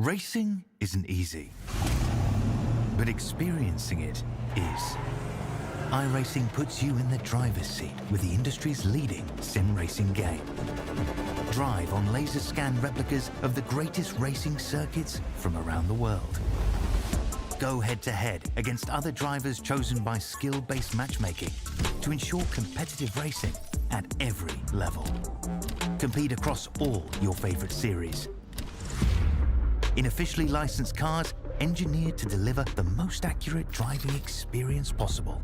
Racing isn't easy, but experiencing it is. iRacing puts you in the driver's seat with the industry's leading sim racing game. Drive on laser scan replicas of the greatest racing circuits from around the world. Go head-to-head against other drivers chosen by skill-based matchmaking to ensure competitive racing at every level. Compete across all your favorite series. In officially licensed cars, engineered to deliver the most accurate driving experience possible.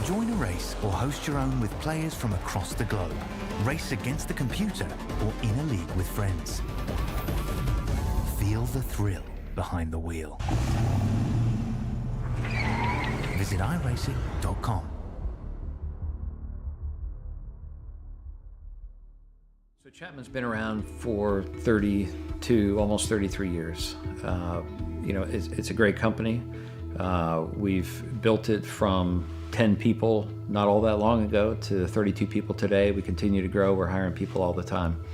Join a race or host your own with players from across the globe. Race against the computer or in a league with friends. Feel the thrill behind the wheel. Visit iRacing.com. So Chapman's been around for 32, almost 33 years. It's a great company. We've built it from 10 people not all that long ago to 32 people today. We continue to grow. We're hiring people all the time.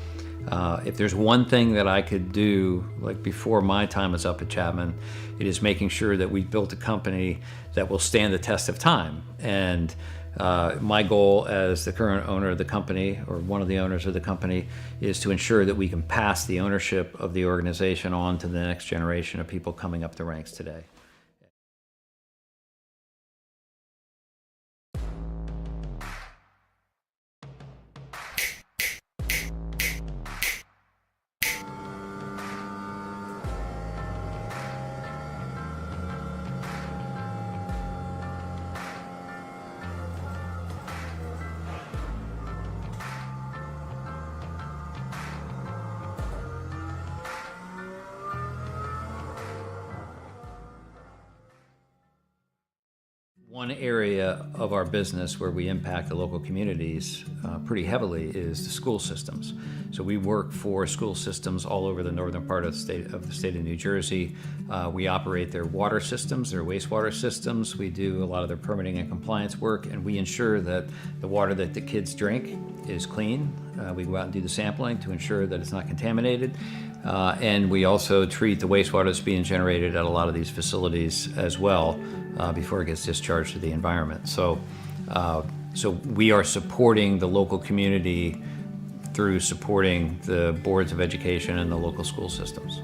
If there's one thing that I could do, like before my time is up at Chapman, it is making sure that we've built a company that will stand the test of time. And my goal as the current owner of the company, or one of the owners of the company, is to ensure that we can pass the ownership of the organization on to the next generation of people coming up the ranks today. One area of our business where we impact the local communities pretty heavily is the school systems. So we work for school systems all over the northern part of the state of New Jersey. We operate their water systems, their wastewater systems. We do a lot of their permitting and compliance work, and we ensure that the water that the kids drink is clean. We go out and do the sampling to ensure that it's not contaminated. And we also treat the wastewater that's being generated at a lot of these facilities as well before it gets discharged to the environment. So we are supporting the local community through supporting the boards of education and the local school systems.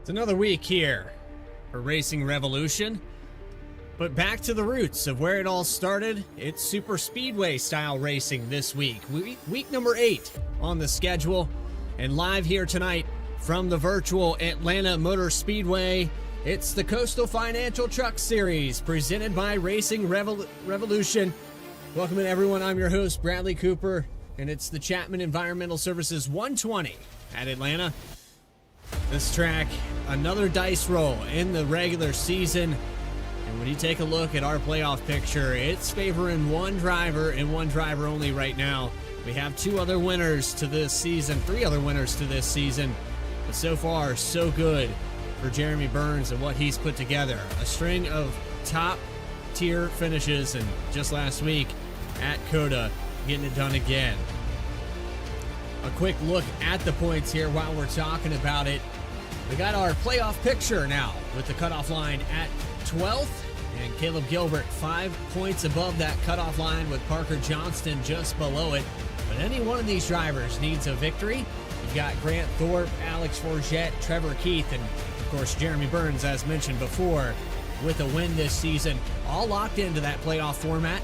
It's another week here for Racing Revolution, but back to the roots of where it all started. It's super speedway style racing this week. Week number 8 on the schedule, and live here tonight from the virtual Atlanta Motor Speedway, it's the Coastal Financial Truck Series presented by Racing Revolution. Welcome in, everyone. I'm your host, Bradley Cooper, and it's the Chapman Environmental Services 120 at Atlanta. This track, another dice roll in the regular season. And when you take a look at our playoff picture, it's favoring one driver and one driver only right now. We have 2 other winners to this season, 3 other winners to this season. But so far, so good for Jeremy Burns and what he's put together. A string of top-tier finishes, and just last week at COTA, getting it done again. A quick look at the points here while we're talking about it. We got our playoff picture now with the cutoff line at 12th, and Caleb Gilbert 5 points above that cutoff line with Parker Johnston just below it. But any one of these drivers needs a victory You've got Grant Thorpe, Alex Forget, Trevor Keith, and of course Jeremy Burns, as mentioned before, with a win this season, all locked into that playoff format.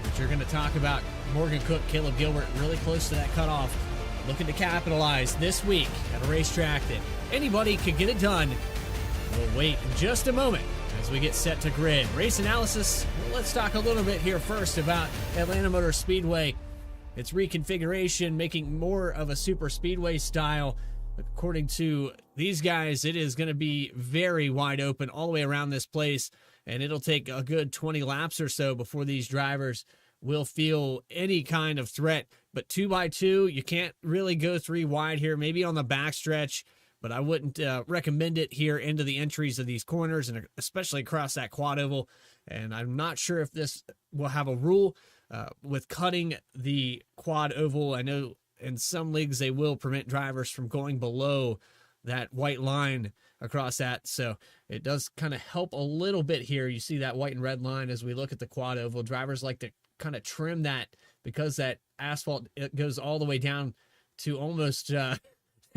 But you're going to talk about Morgan Cook, Caleb Gilbert, really close to that cutoff, looking to capitalize this week at a racetrack that anybody could get it done. We'll wait in just a moment as we get set to grid. Race analysis, well, let's talk a little bit here first about Atlanta Motor Speedway. Its reconfiguration, making more of a super speedway style. According to these guys, it is going to be very wide open all the way around this place, and it'll take a good 20 laps or so before these drivers will feel any kind of threat. But 2x2, you can't really go 3 wide here, maybe on the backstretch, but I wouldn't recommend it here into the entries of these corners, and especially across that quad oval. And I'm not sure if this will have a rule with cutting the quad oval. I know in some leagues they will prevent drivers from going below that white line across that, so it does kind of help a little bit here. You see that white and red line as we look at the quad oval. Drivers like to kind of trim that because that asphalt, it goes all the way down to almost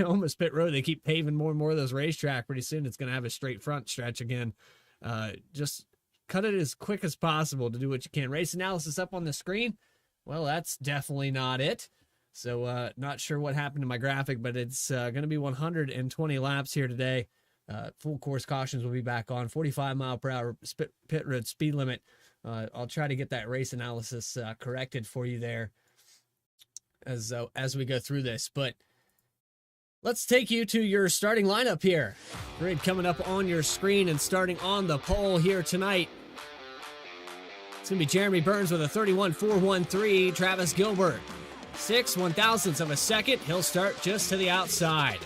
almost pit road. They keep paving more and more of those racetrack. Pretty soon it's going to have a straight front stretch again. Just cut it as quick as possible to do what you can. Race analysis up on the screen. Well, that's definitely not it. So not sure what happened to my graphic, but it's going to be 120 laps here today. Full course cautions will be back on. 45 mile per hour pit road speed limit. I'll try to get that race analysis corrected for you there as we go through this. But let's take you to your starting lineup here. Grid coming up on your screen, and starting on the pole here tonight, it's going to be Jeremy Burns with a 31.413. Travis Gilbert, 6 1/1000ths of a second. He'll start just to the outside.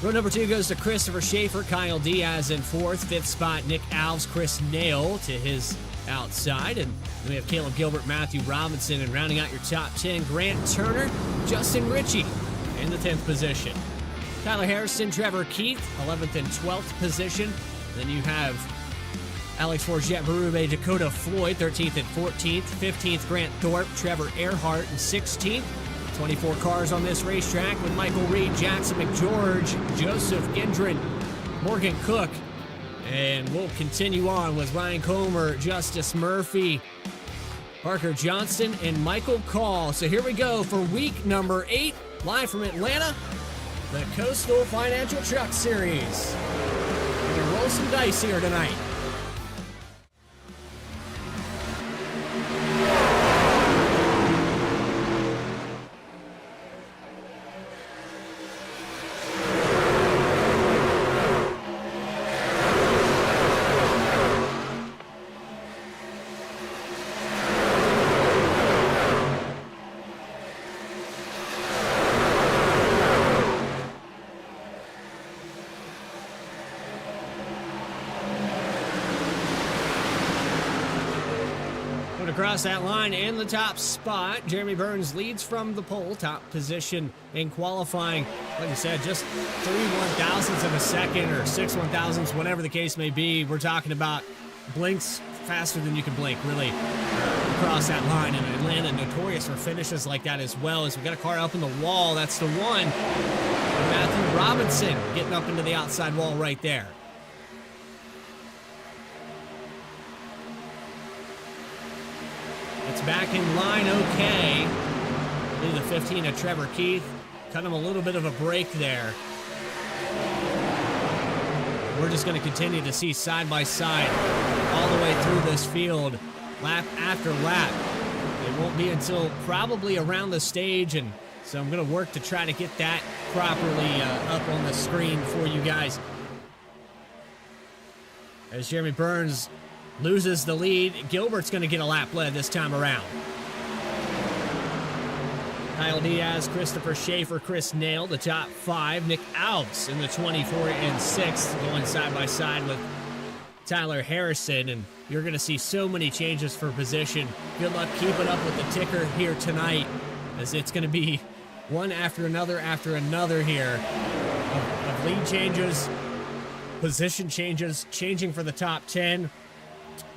Row number 2 goes to Christopher Schaefer, Kyle Diaz in 4th. 5th spot, Nick Alves, Chris Nail to his outside. And then we have Caleb Gilbert, Matthew Robinson, and rounding out your top 10, Grant Turner, Justin Ritchie in the 10th position. Tyler Harrison, Trevor Keith, 11th and 12th position. Then you have Alex Forget, Berube, Dakota Floyd, 13th and 14th. 15th, Grant Thorpe, Trevor Earhart in 16th. 24 cars on this racetrack with Michael Reed, Jackson McGeorge, Joseph Gendron, Morgan Cook. And we'll continue on with Ryan Comer, Justice Murphy, Parker Johnston, and Michael Call. So here we go for week number 8, live from Atlanta, the Coastal Financial Truck Series. We're going to roll some dice here tonight. Across that line in the top spot, Jeremy Burns leads from the pole, top position in qualifying. Like I said, just 3 1/1000ths of a second or 6 1/1000ths, whatever the case may be. We're talking about blinks faster than you can blink, really, across that line. And Atlanta notorious for finishes like that as well. As we got a car up in the wall, that's the one. Matthew Robinson getting up into the outside wall right there. It's back in line okay. The 15 of Trevor Keith. Cut him a little bit of a break there. We're just going to continue to see side by side all the way through this field, lap after lap. It won't be until probably around the stage, and so I'm going to work to try to get that properly up on the screen for you guys. As Jeremy Burns loses the lead, Gilbert's going to get a lap led this time around. Kyle Diaz, Christopher Schaefer, Chris Nail, the top 5. Nick Alves in the 24 and 6th, going side by side with Tyler Harrison. And you're going to see so many changes for position. Good luck keeping up with the ticker here tonight, as it's going to be one after another here of lead changes, position changes, changing for the top 10.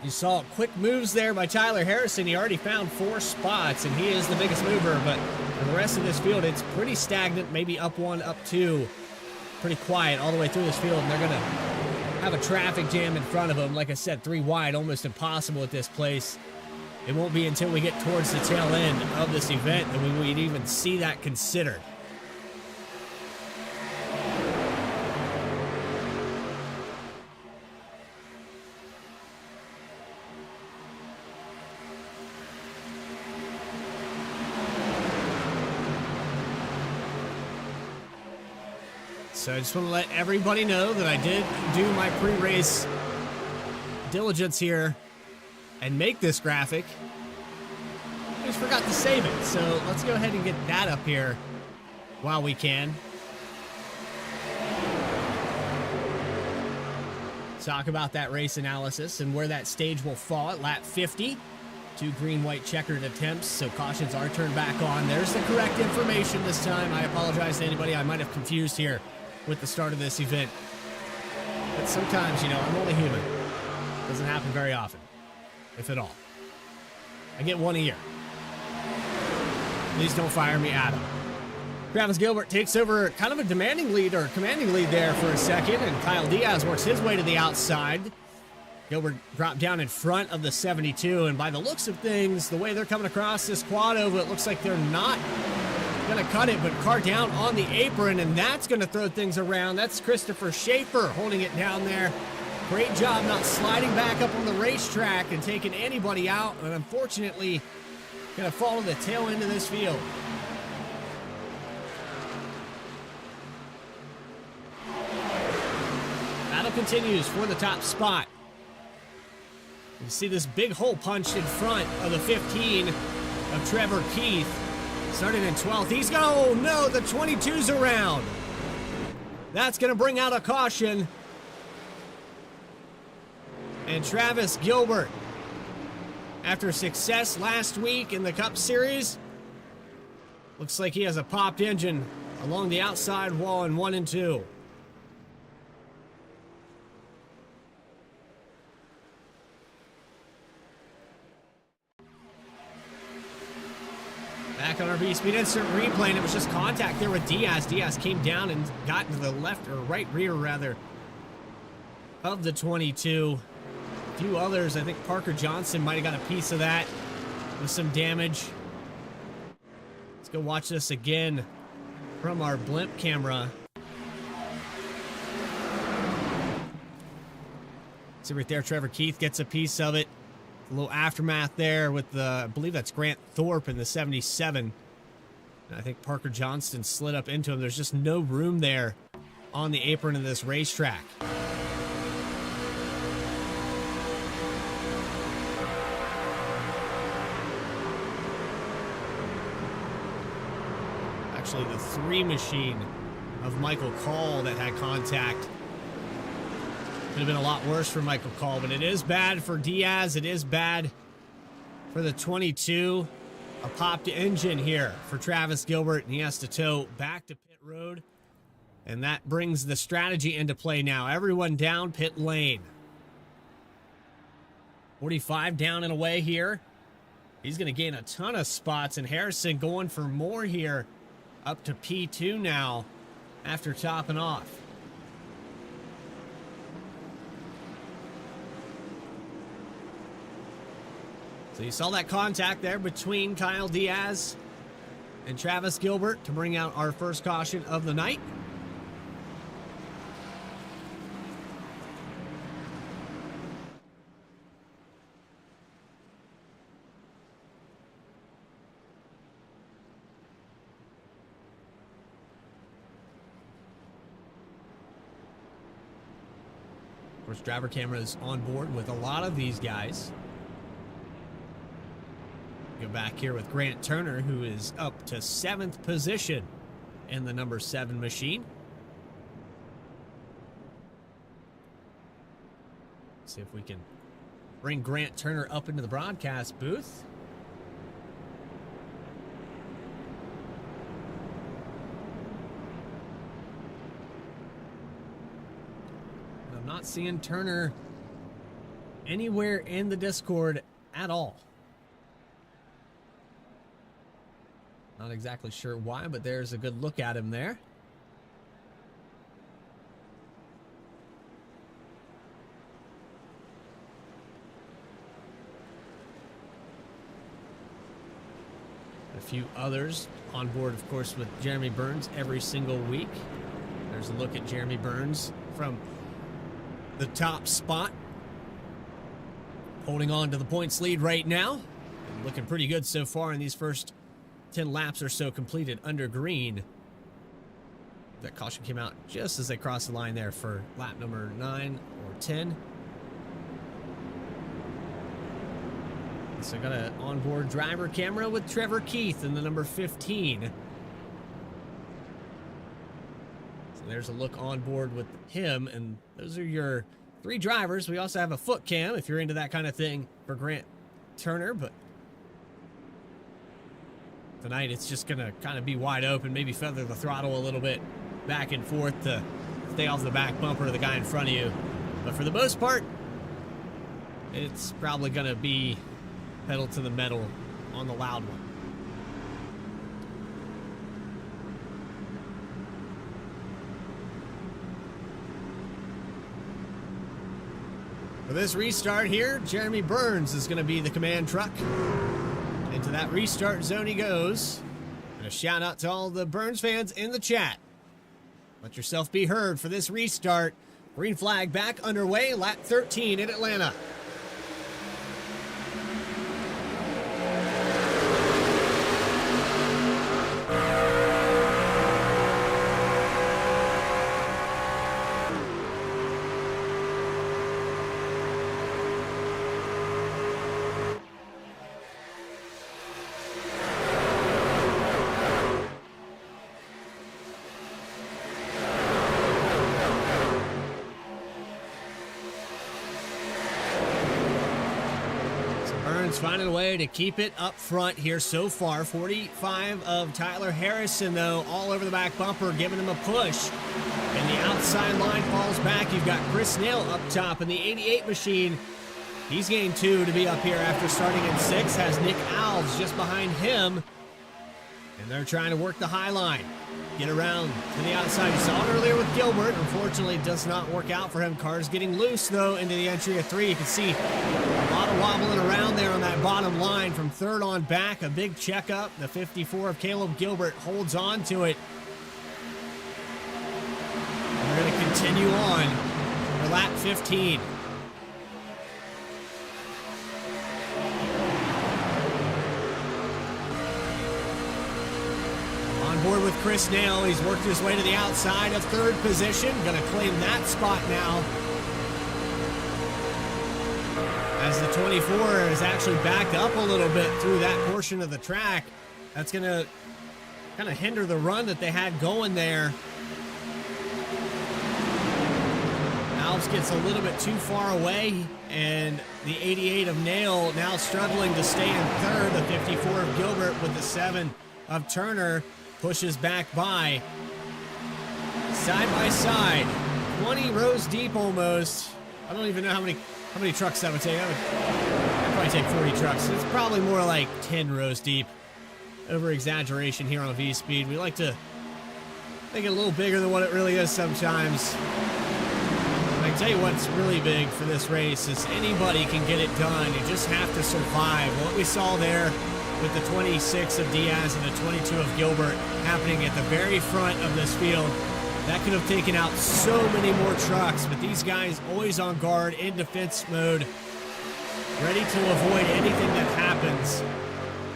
You saw quick moves there by Tyler Harrison. He already found 4 spots, and he is the biggest mover. But for the rest of this field, it's pretty stagnant, maybe up 1, up 2. Pretty quiet all the way through this field, and they're going to have a traffic jam in front of them. Like I said, 3 wide, almost impossible at this place. It won't be until we get towards the tail end of this event that we would even see that considered. So I just want to let everybody know that I did do my pre-race diligence here and make this graphic. I just forgot to save it. So let's go ahead and get that up here while we can. Talk about that race analysis and where that stage will fall at lap 50. 2 green-white checkered attempts, so cautions are turned back on. There's the correct information this time. I apologize to anybody I might have confused here with the start of this event. But sometimes, you know, I'm only human. Doesn't happen very often, if at all. I get 1 a year. Please don't fire me, Adam. Travis Gilbert takes over kind of a demanding lead, or commanding lead there for a second, and Kyle Diaz works his way to the outside. Gilbert dropped down in front of the 72, and by the looks of things, the way they're coming across this quad oval, it looks like they're not going to cut it, but car down on the apron, and that's going to throw things around. That's Christopher Schaefer holding it down there. Great job not sliding back up on the racetrack and taking anybody out, and unfortunately going to fall to the tail end of this field. Battle continues for the top spot. You see this big hole punched in front of the 15 of Trevor Keith. Starting in 12th. He's going, oh no, the 22's around. That's going to bring out a caution. And Travis Gilbert, after success last week in the Cup Series, looks like he has a popped engine along the outside wall in 1 and 2. Back on our Vspeed instant replay, and it was just contact there with Diaz. Diaz came down and got into the left, or right rear, rather, of the 22. A few others, I think Parker Johnson might have got a piece of that with some damage. Let's go watch this again from our blimp camera. See right there, Trevor Keith gets a piece of it. A little aftermath there with the, I believe that's Grant Thorpe in the 77. And I think Parker Johnston slid up into him. There's just no room there on the apron of this racetrack. Actually, the 3 machine of Michael Call that had contact. Could have been a lot worse for Michael Call, but it is bad for Diaz. It is bad for the 22. A popped engine here for Travis Gilbert, and he has to tow back to pit road. And that brings the strategy into play now. Everyone down pit lane. 45 down and away here. He's going to gain a ton of spots, and Harrison going for more here. Up to P2 now after topping off. So you saw that contact there between Kyle Diaz and Travis Gilbert to bring out our first caution of the night. Of course, driver camera is on board with a lot of these guys. Go back here with Grant Turner, who is up to 7th position in the number 7 machine. See if we can bring Grant Turner up into the broadcast booth. I'm not seeing Turner anywhere in the Discord at all. Not exactly sure why, but there's a good look at him there. A few others on board, of course, with Jeremy Burns every single week. There's a look at Jeremy Burns from the top spot, holding on to the points lead right now. And looking pretty good so far in these first 10 laps or so completed under green. That caution came out just as they crossed the line there for lap number 9 or 10. So got an onboard driver camera with Trevor Keith in the number 15. So there's a look on board with him, and those are your 3 drivers. We also have a foot cam if you're into that kind of thing for Grant Turner, but tonight it's just gonna kind of be wide open, maybe feather the throttle a little bit back and forth to stay off the back bumper of the guy in front of you. But for the most part, it's probably gonna be pedal to the metal on the loud one. For this restart here, Jeremy Burns is going to be the command truck. Into that restart zone he goes. And a shout out to all the Burns fans in the chat. Let yourself be heard for this restart. Green flag back underway, lap 13 in Atlanta. Finding a way to keep it up front here so far. 45 of Tyler Harrison, though, all over the back bumper, giving him a push. And the outside line falls back. You've got Chris Nail up top in the 88 machine. He's gained 2 to be up here after starting in 6. Has Nick Alves just behind him. And they're trying to work the high line. Get around to the outside. You saw it earlier with Gilbert. Unfortunately, it does not work out for him. Car's getting loose, though, into the entry of 3. You can see a lot of wobbling around there on that bottom line from third on back. A big checkup. The 54 of Caleb Gilbert holds on to it. And we're going to continue on for lap 15. On board with Chris Nail. He's worked his way to the outside of third position. Going to claim that spot now. As the 24 is actually backed up a little bit through that portion of the track. That's going to kind of hinder the run that they had going there. Alves gets a little bit too far away, and the 88 of Nail now struggling to stay in third. The 54 of Gilbert with the 7 of Turner pushes back by. Side by side, 20 rows deep almost. I don't even know how many trucks that would take. I'd probably take 40 trucks. It's probably more like 10 rows deep. Over exaggeration here on Vspeed. We like to make it a little bigger than what it really is sometimes. And I can tell you what's really big for this race is anybody can get it done. You just have to survive. What we saw there with the 26 of Diaz and the 22 of Gilbert happening at the very front of this field, that could have taken out so many more trucks, but these guys always on guard, in defense mode, ready to avoid anything that happens.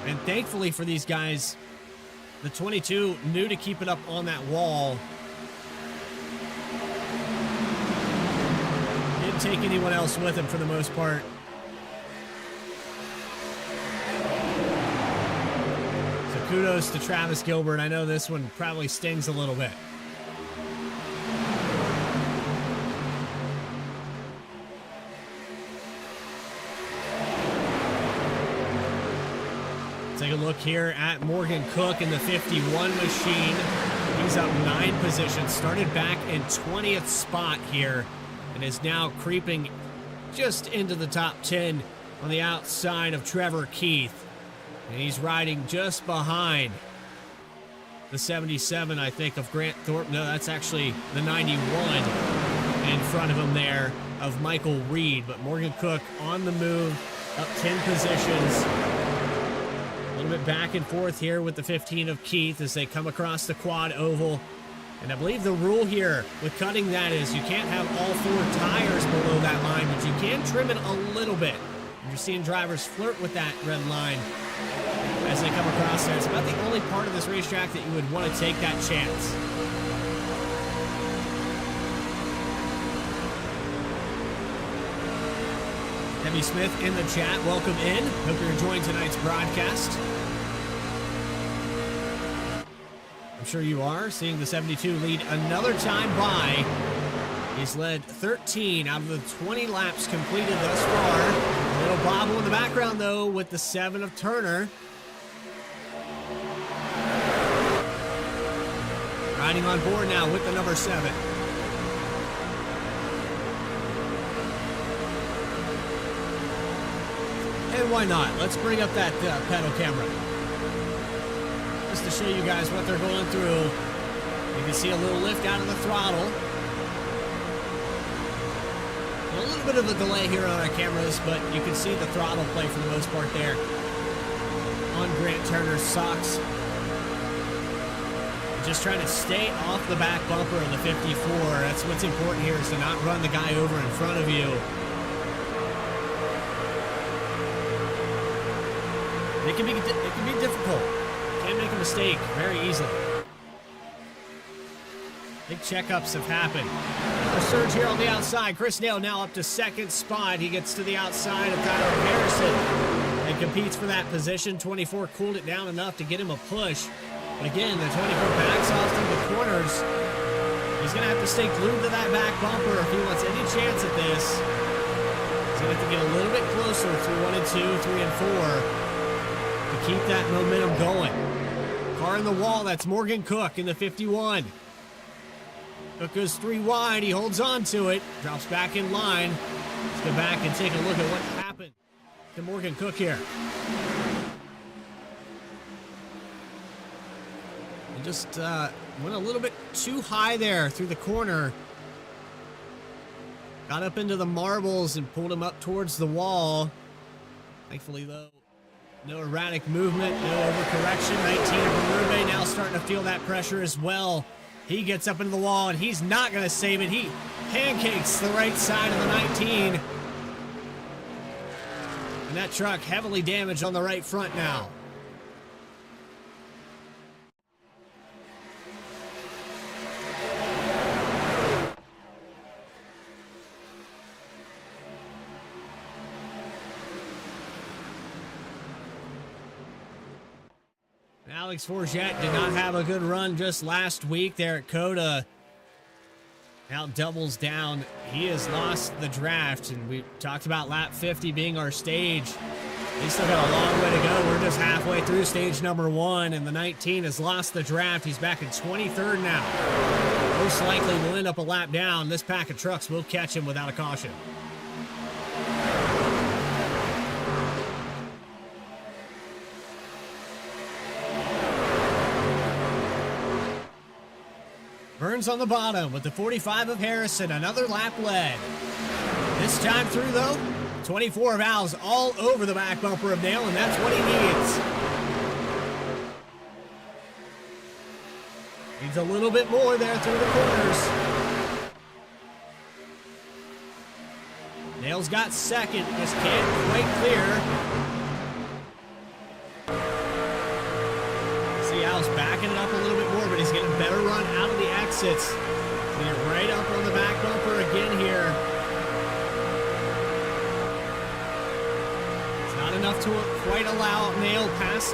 And thankfully for these guys, the 22 knew to keep it up on that wall. Didn't take anyone else with him for the most part. So kudos to Travis Gilbert. I know this one probably stings a little bit. Take a look here at Morgan Cook in the 51 machine. He's up 9 positions, started back in 20th spot here, and is now creeping just into the top 10 on the outside of Trevor Keith. And he's riding just behind the 77, I think, of Grant Thorpe. No, that's actually the 91 in front of him there of Michael Reed. But Morgan Cook on the move, up 10 positions. A little bit back and forth here with the 15 of Keith as they come across the quad oval. And I believe the rule here with cutting that is you can't have all 4 tires below that line, but you can trim it a little bit. You're seeing drivers flirt with that red line as they come across there. It's about the only part of this racetrack that you would want to take that chance. Debbie Smith in the chat, welcome in. Hope you're enjoying tonight's broadcast. I'm sure you are. Seeing the 72 lead another time by. He's led 13 out of the 20 laps completed thus far. A little bobble in the background, though, with the 7 of Turner. Riding on board now with the number 7. And why not? Let's bring up that pedal camera. Just to show you guys what they're going through. You can see a little lift out of the throttle. A little bit of a delay here on our cameras, but you can see the throttle play for the most part there on Grant Turner's socks. Just trying to stay off the back bumper of the 54. That's what's important here, is to not run the guy over in front of you. It can be difficult. Can make a mistake very easily. Big checkups have happened. A surge here on the outside. Chris Nail now up to second spot. He gets to the outside of Tyler Harrison and competes for that position. 24 cooled it down enough to get him a push. But again, the 24 backs off through the corners. He's going to have to stay glued to that back bumper if he wants any chance at this. He's going to have to get a little bit closer through 1 and 2, 3 and 4 to keep that momentum going. Car in the wall, that's Morgan Cook in the 51. Cook goes 3 wide, he holds on to it, drops back in line. Let's go back and take a look at what happened to Morgan Cook here. He just went a little bit too high there through the corner. Got up into the marbles and pulled him up towards the wall. Thankfully, though, no erratic movement, no overcorrection. 19 of Berube now starting to feel that pressure as well. He gets up into the wall, and he's not going to save it. He pancakes the right side of the 19. And that truck heavily damaged on the right front now. Alex Forget did not have a good run just last week there at Coda. Now doubles down. He has lost the draft, and we talked about lap 50 being our stage. He's still got a long way to go. We're just halfway through stage number 1, and the 19 has lost the draft. He's back in 23rd now. Most likely will end up a lap down. This pack of trucks will catch him without a caution. Burns on the bottom with the 45 of Harrison, another lap led. This time through, though, 24 of Al's all over the back bumper of Nail, and that's what he needs. Needs a little bit more there through the corners. Nail's got second, just can't quite clear. See Al's backing it up a little bit more, but he's getting a better run out of the exits. Get right up on the back bumper again here. It's not enough to quite allow Nail past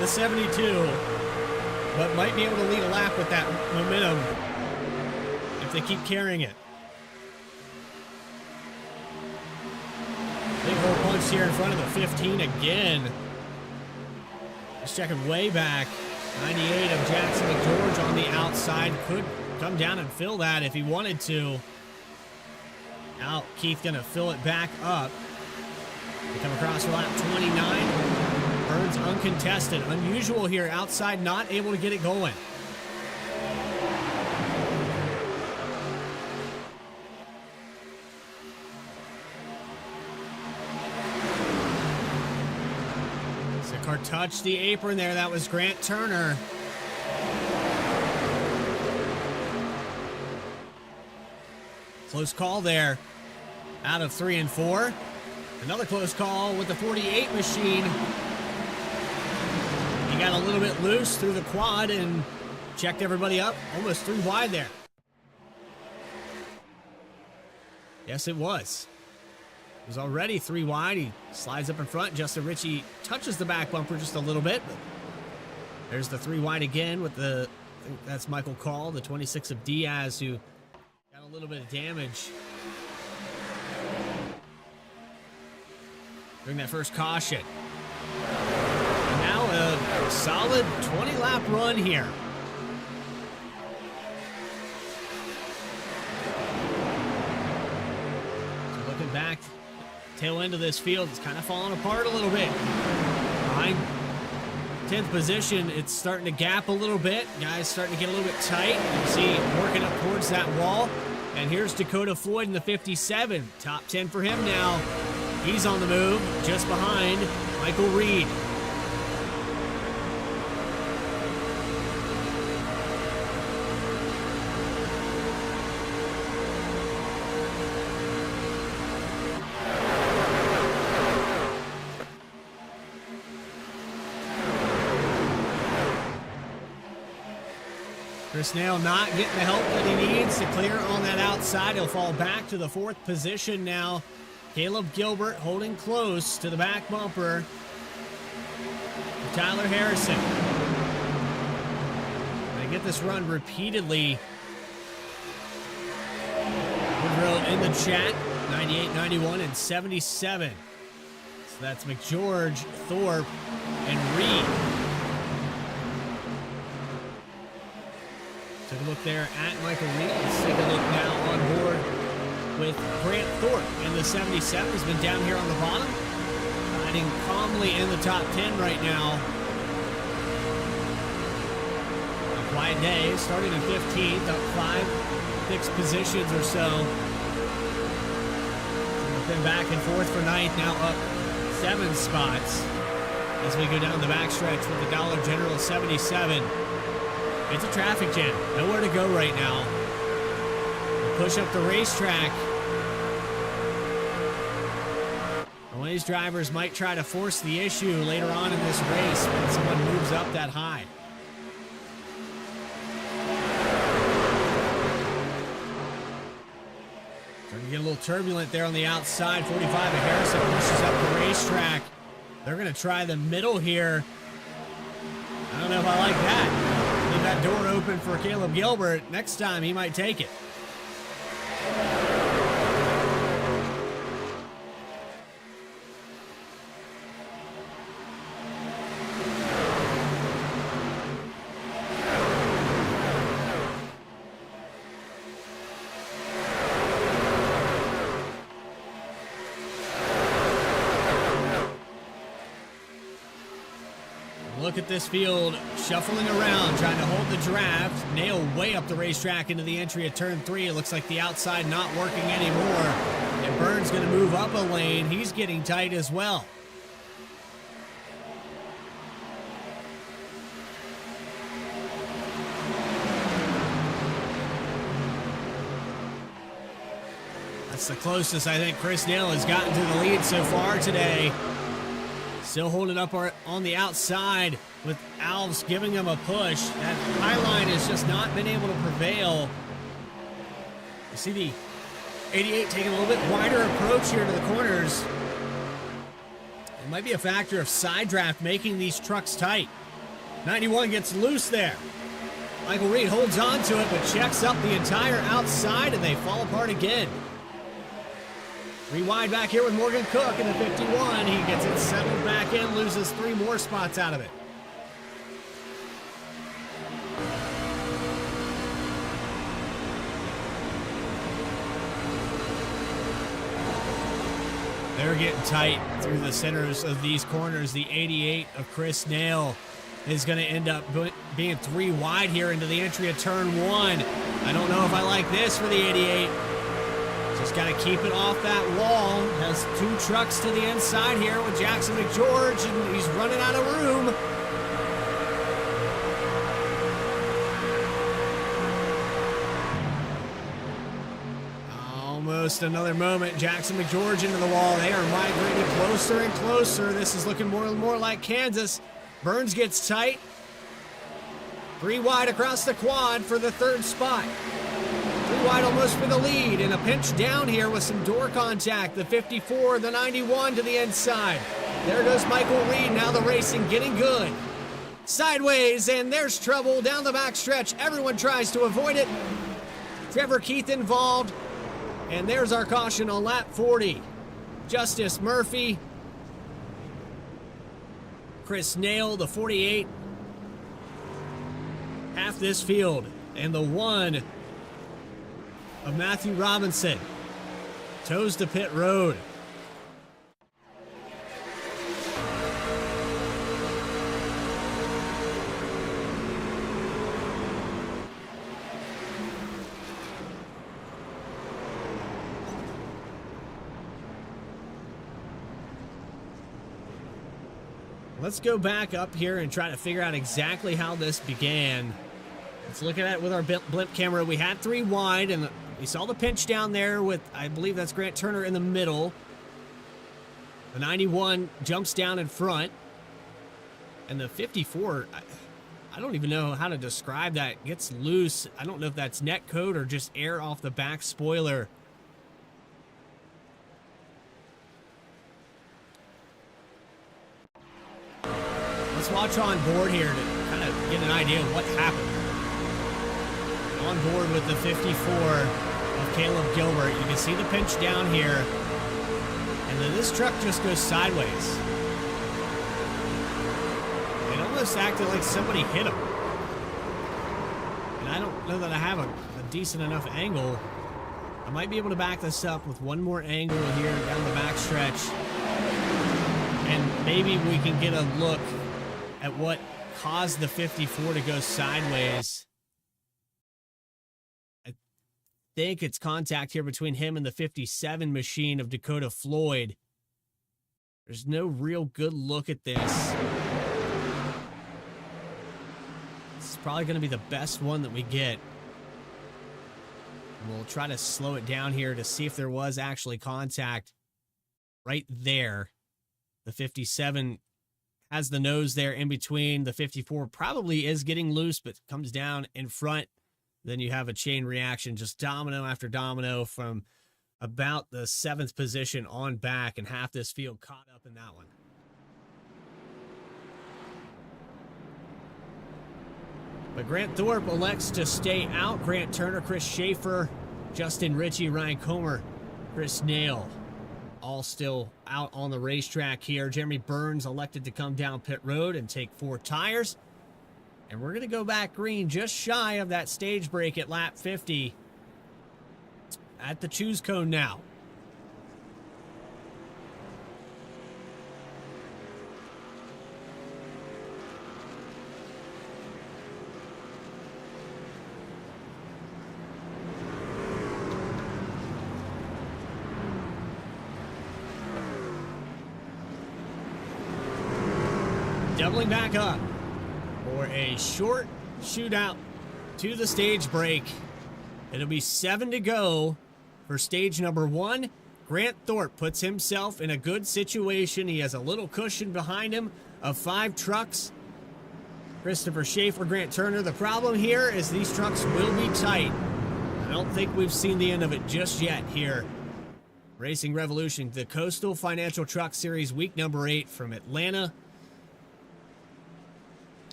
the 72, but might be able to lead a lap with that momentum if they keep carrying it. Big hole punch here in front of the 15 again. Just checking way back. 98 of Jackson McGeorge on the outside. Could come down and fill that if he wanted to. Now Keith gonna fill it back up. They come across for lap 29. Burns uncontested. Unusual here. Outside, not able to get it going. Car touched the apron there. That was Grant Turner. Close call there. Out of 3 and 4. Another close call with the 48 machine. He got a little bit loose through the quad and checked everybody up. Almost 3 wide there. Yes, it was. It was already 3 wide. He slides up in front. Justin Ritchie touches the back bumper just a little bit. But there's the 3 wide again with the, I think that's Michael Call, the 26 of Diaz, who got a little bit of damage during that first caution. And now a solid 20-lap run here. So looking back, tail end of this field, it's kind of falling apart a little bit. Behind 10th position, it's starting to gap a little bit. Guys starting to get a little bit tight. You can see working up towards that wall. And here's Dakota Floyd in the 57. Top 10 for him now. He's on the move, just behind Michael Reed. Chris Nail not getting the help that he needs to clear on that outside. He'll fall back to the 4th position now. Caleb Gilbert holding close to the back bumper. Tyler Harrison. They get this run repeatedly. Woodrow in the chat, 98, 91, and 77. So that's McGeorge, Thorpe, and Reed. Took a look there at Michael Reed. Let's take a look now on board with Grant Thorpe in the 77. He's been down here on the bottom, riding calmly in the top 10 right now. A quiet day, starting in 15th, up 5, 6 positions or so. Been back and forth for 9th, now up 7 spots as we go down the backstretch with the Dollar General 77. It's a traffic jam, nowhere to go right now. Push up the racetrack. One of these drivers might try to force the issue later on in this race when someone moves up that high. Starting to get a little turbulent there on the outside. 45 of Harrison pushes up the racetrack. They're going to try the middle here. I don't know if I like that. Leave that door open for Caleb Gilbert. Next time he might take it. Look at this field shuffling around, trying to hold the draft. Nail way up the racetrack into the entry at turn 3. It looks like the outside not working anymore. And Burns going to move up a lane. He's getting tight as well. That's the closest I think Chris Nail has gotten to the lead so far today. Still holding up on the outside with Alves giving him a push. That high line has just not been able to prevail. You see the 88 taking a little bit wider approach here to the corners. It might be a factor of side draft making these trucks tight. 91 gets loose there. Michael Reed holds on to it but checks up the entire outside and they fall apart again. 3 wide back here with Morgan Cook in the 51. He gets it settled back in, loses 3 more spots out of it. they're getting tight through the centers of these corners. The 88 of Chris Nail is going to end up being 3 wide here into the entry of turn 1. I don't know if I like this for the 88. Just got to keep it off that wall. Has 2 trucks to the inside here with Jackson McGeorge, and he's running out of room. Almost another moment. Jackson McGeorge into the wall. They are migrating closer and closer. This is looking more and more like Kansas. Burns gets tight. 3 wide across the quad for the 3rd spot. 3 wide almost for the lead, and a pinch down here with some door contact. The 54, the 91 to the inside. There goes Michael Reed. Now the racing getting good. Sideways, and there's trouble down the backstretch. Everyone tries to avoid it. Trevor Keith involved. And there's our caution on lap 40. Justice Murphy. Chris Nail, the 48. Half this field. And the 1 of Matthew Robinson. Toes to pit road. Let's go back up here and try to figure out exactly how this began. Let's look at it with our blimp camera. We had 3 wide, and we saw the pinch down there with, I believe that's Grant Turner in the middle. The 91 jumps down in front. And the 54, I don't even know how to describe that. Gets loose. I don't know if that's net code or just air off the back spoiler. Let's watch on board here to kind of get an idea of what happened. On board with the 54 of Caleb Gilbert. You can see the pinch down here. And then this truck just goes sideways. It almost acted like somebody hit him. And I don't know that I have a decent enough angle. I might be able to back this up with one more angle here down the backstretch. And maybe we can get a look at what caused the 54 to go sideways. I think it's contact here between him and the 57 machine of Dakota Floyd. There's no real good look at this. This is probably going to be the best one that we get. And we'll try to slow it down here to see if there was actually contact right there. The 57 has the nose there in between. The 54 probably is getting loose, but comes down in front. Then you have a chain reaction, just domino after domino from about the 7th position on back, and half this field caught up in that one. But Grant Thorpe elects to stay out. Grant Turner, Chris Schaefer, Justin Ritchie, Ryan Comer, Chris Nail, all still out on the racetrack here. Jeremy Burns elected to come down pit road and take 4 tires. And we're going to go back green just shy of that stage break at lap 50 at the choose cone now. Doubling back up for a short shootout to the stage break. It'll be 7 to go for stage number 1. Grant Thorpe puts himself in a good situation. He has a little cushion behind him of 5 trucks. Christopher Schaefer, Grant Turner. The problem here is these trucks will be tight. I don't think we've seen the end of it just yet here. Racing Revolution, the Coastal Financial Truck Series, week number 8 from Atlanta.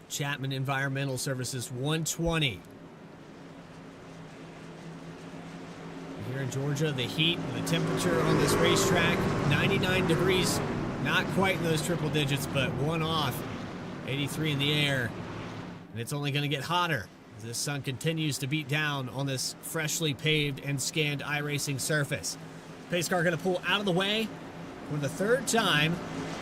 Chapman Environmental Services 120. Here in Georgia, the heat and the temperature on this racetrack, 99 degrees, not quite in those triple digits, but one off, 83 in the air. And it's only going to get hotter as the sun continues to beat down on this freshly paved and scanned iRacing surface. Pace car going to pull out of the way. for the third time.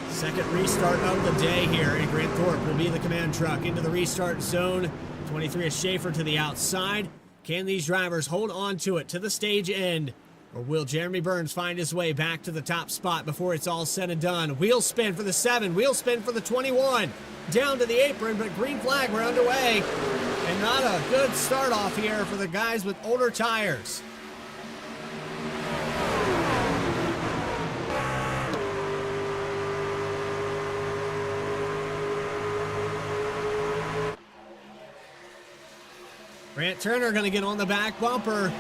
Second restart of the day here, and Grant Thorpe will be the command truck into the restart zone. 23 is Schaefer to the outside. Can these drivers hold on to it to the stage end? Or will Jeremy Burns find his way back to the top spot before it's all said and done? Wheel spin for the 7, wheel spin for the 21. Down to the apron, but green flag, we're underway. And not a good start off here for the guys with older tires. Grant Turner going to get on the back bumper.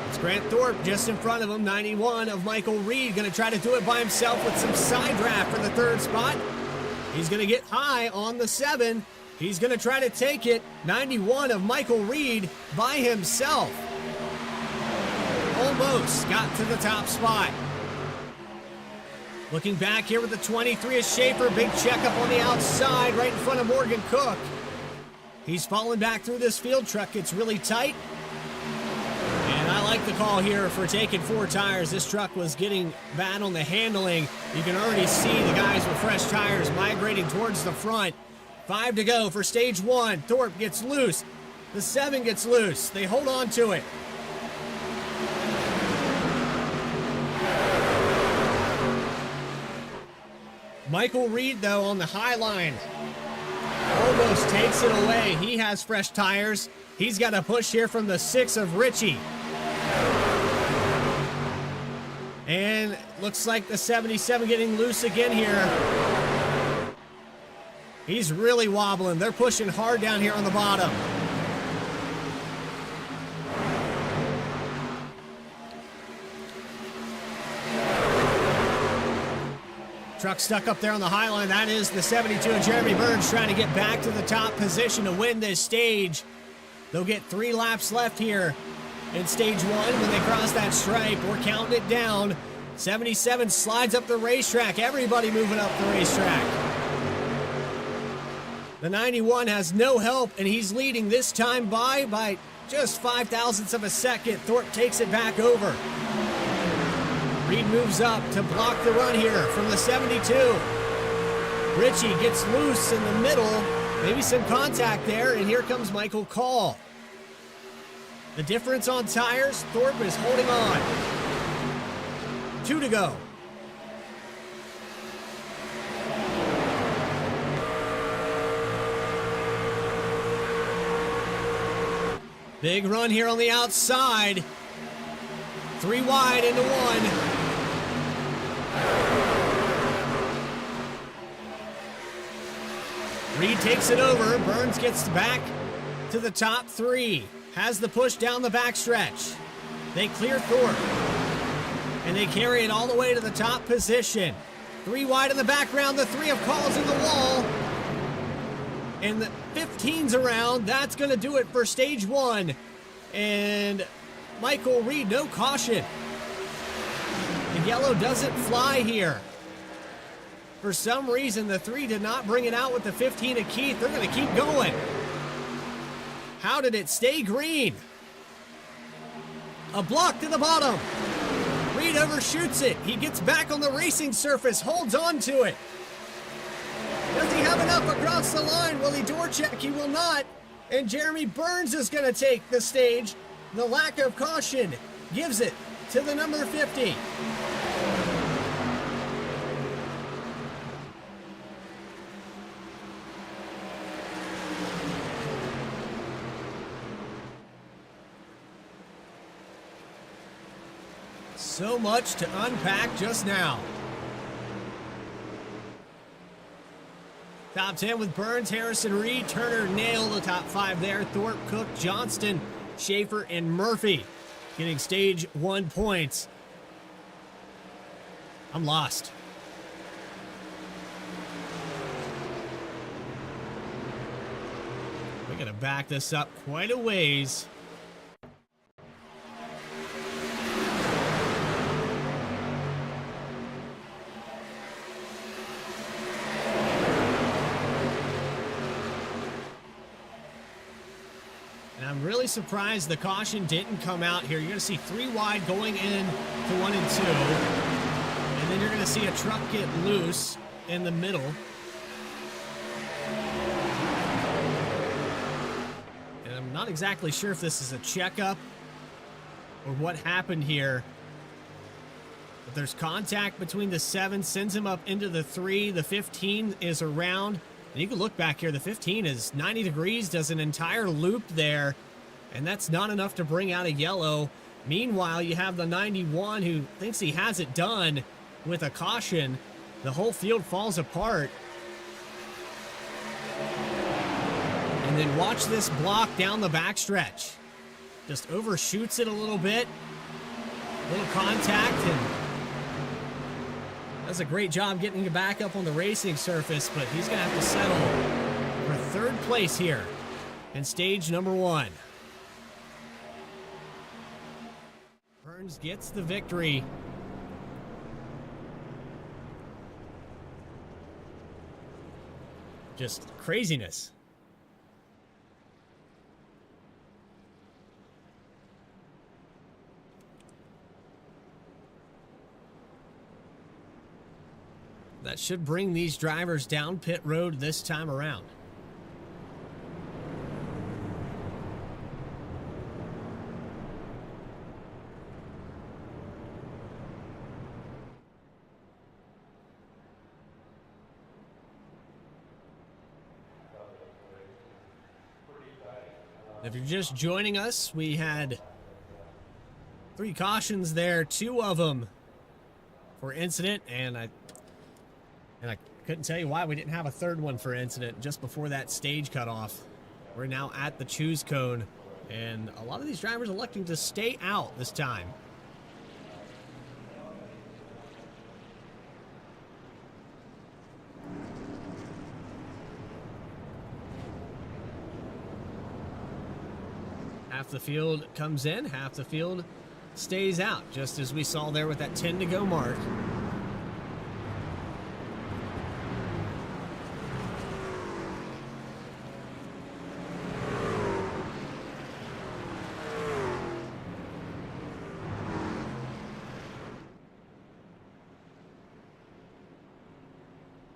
It's Grant Thorpe just in front of him. 91 of Michael Reed going to try to do it by himself with some side draft for the third spot. He's going to get high on the 7. He's going to try to take it. 91 of Michael Reed by himself. Almost got to the top spot. Looking back here with the 23 is Schaefer. Big checkup on the outside right in front of Morgan Cook. He's falling back through this field truck. It's really tight. And I like the call here for taking 4 tires. This truck was getting bad on the handling. You can already see the guys with fresh tires migrating towards the front. 5 to go for stage 1. Thorpe gets loose. The 7 gets loose. They hold on to it. Michael Reed, though, on the high line. Almost takes it away. He has fresh tires. He's got a push here from the 6 of Richie. And looks like the 77 getting loose again here. He's really wobbling. They're pushing hard down here on the bottom. Truck stuck up there on the high line. That is the 72 of Jeremy Burns trying to get back to the top position to win this stage. They'll get 3 laps left here in stage 1 when they cross that stripe. We're counting it down. 77 slides up the racetrack. Everybody moving up the racetrack. The 91 has no help, and he's leading this time by just 5 thousandths of a second. Thorpe takes it back over. Reed moves up to block the run here from the 72. Richie gets loose in the middle. Maybe some contact there, and here comes Michael Call. The difference on tires, Thorpe is holding on. 2 to go. Big run here on the outside. 3 wide into 1. Reed takes it over. Burns gets back to the top 3. Has the push down the backstretch. They clear Thorpe. And they carry it all the way to the top position. 3 wide in the background. The 3 of Calls in the wall. And the 15's around. That's going to do it for stage 1. And Michael Reed, no caution. The yellow doesn't fly here. For some reason, the 3 did not bring it out with the 15 of Keith. They're going to keep going. How did it stay green? A block to the bottom. Reed overshoots it. He gets back on the racing surface, holds on to it. Does he have enough across the line? Will he door check? He will not. And Jeremy Burns is going to take the stage. The lack of caution gives it to the number 50. So much to unpack just now. Top 10 with Burns, Harrison, Reed, Turner, Nail, the top 5 there. Thorpe, Cook, Johnston, Schaefer, and Murphy getting stage 1 points. I'm lost. We're going to back this up quite a ways. And I'm really surprised the caution didn't come out here. You're going to see 3 wide going in to 1 and 2. And then you're going to see a truck get loose in the middle. And I'm not exactly sure if this is a checkup or what happened here. But there's contact between the 7, sends him up into the 3. The 15 is around. And you can look back here. The 15 is 90 degrees, does an entire loop there. And that's not enough to bring out a yellow. Meanwhile, you have the 91 who thinks he has it done with a caution. The whole field falls apart. And then watch this block down the backstretch. Just overshoots it a little bit. Little contact, and does a great job getting it back up on the racing surface, but he's going to have to settle for 3rd place here in stage number 1. Burns gets the victory. Just craziness. That should bring these drivers down pit road this time around. If you're just joining us, we had 3 cautions there, 2 of them for incident, and I couldn't tell you why we didn't have a 3rd one for incident just before that stage cutoff. We're now at the choose cone, and a lot of these drivers electing to stay out this time. Half the field comes in, half the field stays out, just as we saw there with that 10 to go mark.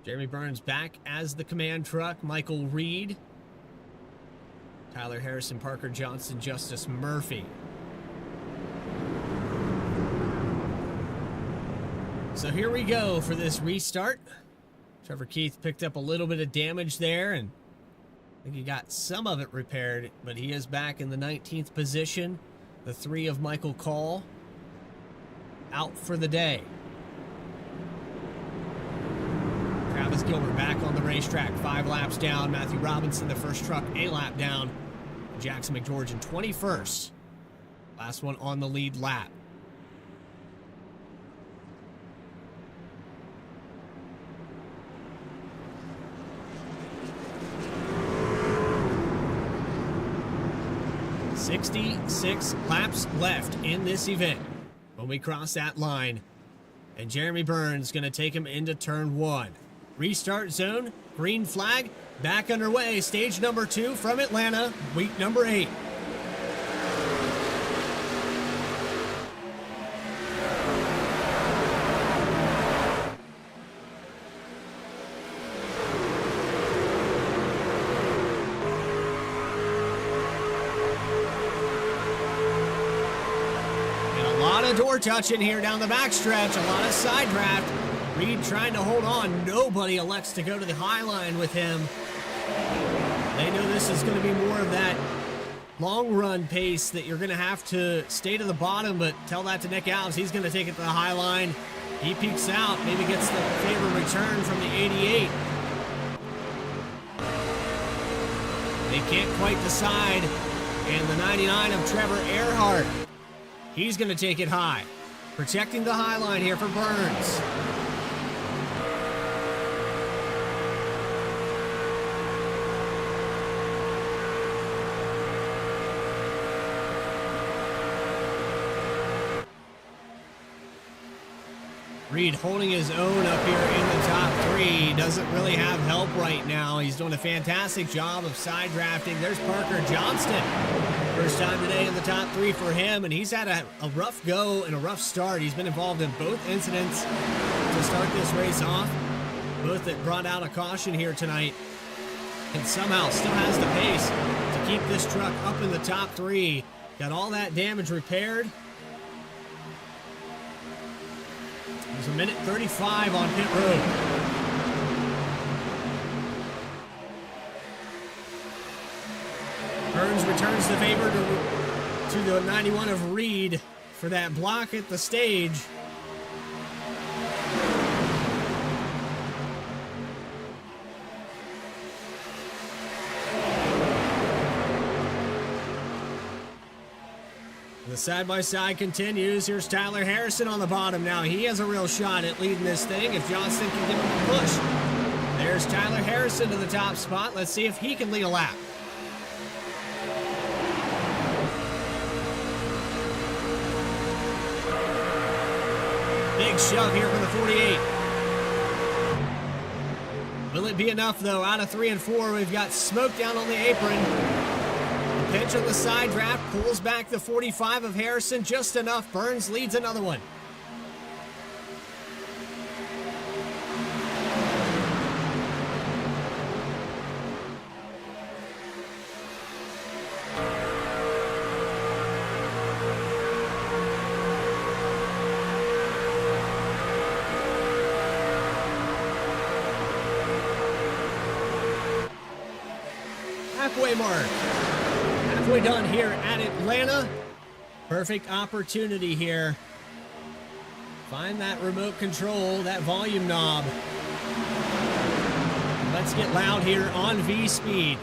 Jeremy Burns back as the command truck. Michael Reed, Tyler Harrison, Parker Johnson, Justice Murphy. So here we go for this restart. Trevor Keith picked up a little bit of damage there, and I think he got some of it repaired, but he is back in the 19th position. The 3 of Michael Call out for the day. Travis Gilbert back on the racetrack, 5 laps down. Matthew Robinson, the first truck, a lap down. Jackson McGeorge 21st. Last one on the lead lap. "66 laps left in this event when we cross that line. And Jeremy Burns going to take him into turn 1. Restart zone, green flag, back underway. Stage number 2 from Atlanta, week number 8. And a lot of door touching here down the backstretch, a lot of side draft. Reed trying to hold on. Nobody elects to go to the high line with him. They know this is going to be more of that long run pace that you're going to have to stay to the bottom, but tell that to Nick Alves. He's going to take it to the high line. He peeks out, maybe gets the favor return from the 88. They can't quite decide. And the 99 of Trevor Earhart, he's going to take it high. Protecting the high line here for Burns. Reed holding his own up here in the top three. Doesn't really have help right now. He's doing a fantastic job of side drafting. There's Parker Johnston. First time today in the top three for him, and he's had a rough go and a rough start. He's been involved in both incidents to start this race off, both that brought out a caution here tonight, and somehow still has the pace to keep this truck up in the top three. Got all that damage repaired. There's a minute 35 on pit road. Burns returns the favor to the 91 of Reed for that block at the stage. The side-by-side continues. Here's Tyler Harrison on the bottom now. He has a real shot at leading this thing if Johnston can give him a push. There's Tyler Harrison to the top spot. Let's see if he can lead a lap. Big shove here for the 48. Will it be enough, though? Out of 3 and 4, we've got smoke down on the apron. Pitch on the side draft pulls back the 45 of Harrison just enough. Burns leads another one. Halfway mark. Halfway done here at Atlanta. Perfect opportunity here. Find that remote control, that volume knob. Let's get loud here on Vspeed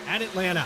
at Atlanta.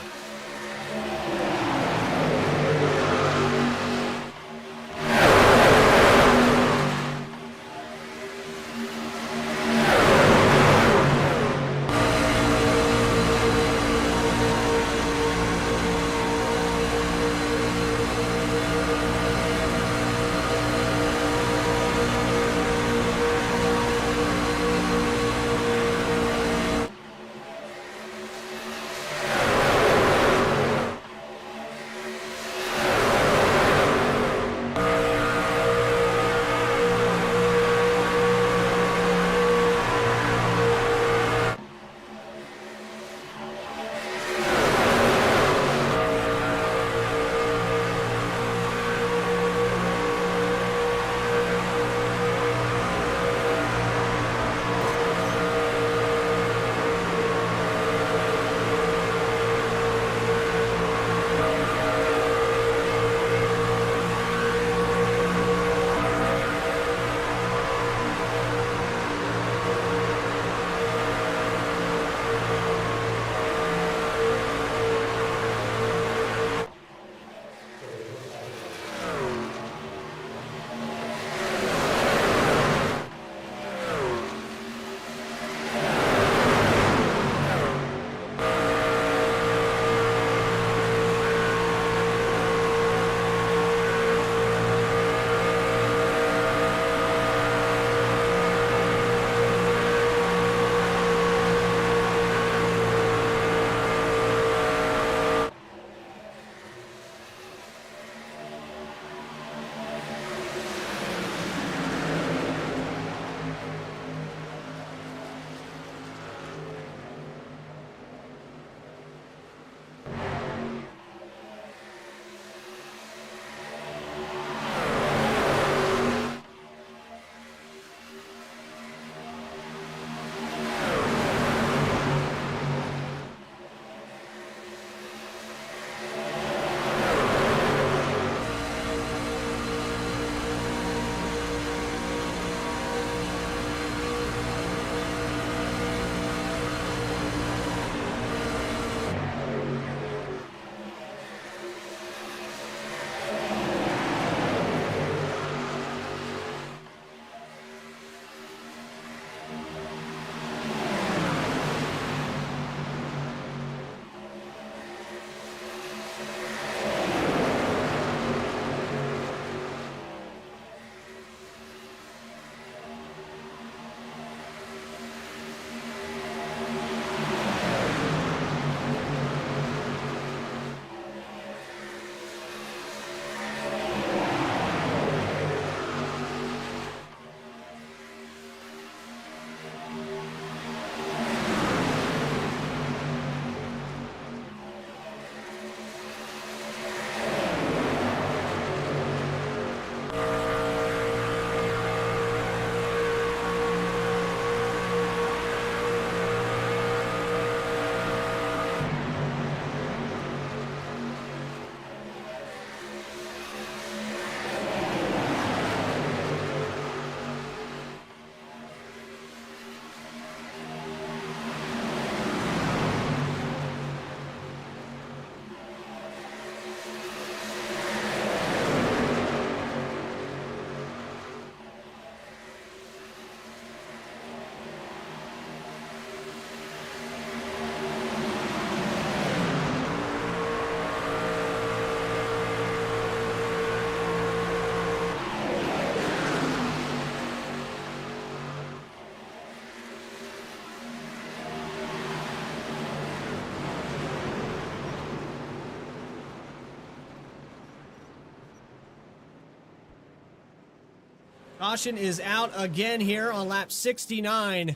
Caution is out again here on lap 69.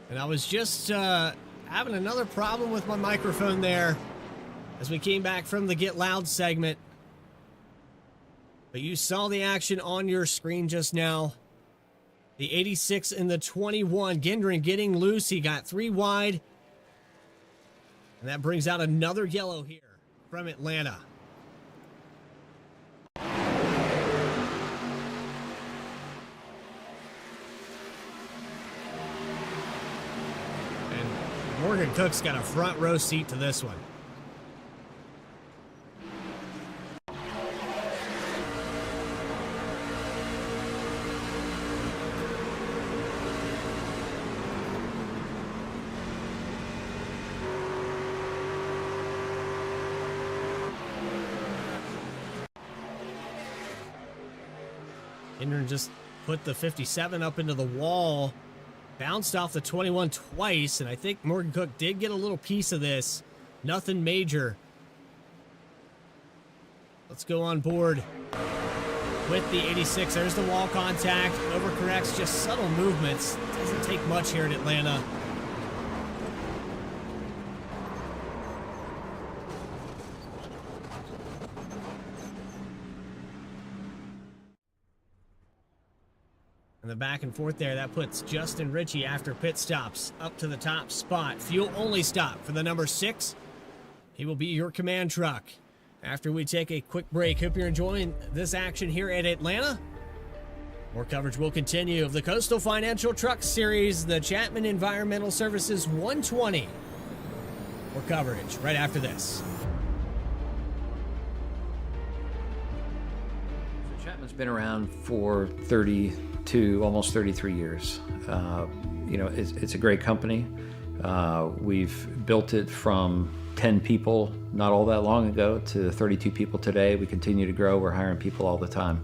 And I was just having another problem with my microphone there as we came back from the Get Loud segment. But you saw the action on your screen just now. The 86 and the 21. Gendron getting loose. He got 3 wide. And that brings out another yellow here from Atlanta. And Morgan Cook's got a front row seat to this one. Gendron just put the 57 up into the wall, bounced off the 21 twice, and I think Morgan Cook did get a little piece of this. Nothing major. Let's go on board with the 86. There's the wall contact. Overcorrects, just subtle movements. Doesn't take much here at Atlanta. And the back and forth there, that puts Justin Ritchie after pit stops up to the top spot. Fuel only stop for the number 6. He will be your command truck. After we take a quick break, hope you're enjoying this action here at Atlanta. More coverage will continue of the Coastal Financial Truck Series, the Chapman Environmental Services 120. More coverage right after this. So Chapman's been around for almost 33 years. You know, it's a great company. We've built it from 10 people not all that long ago to 32 people today. We continue to grow. We're hiring people all the time.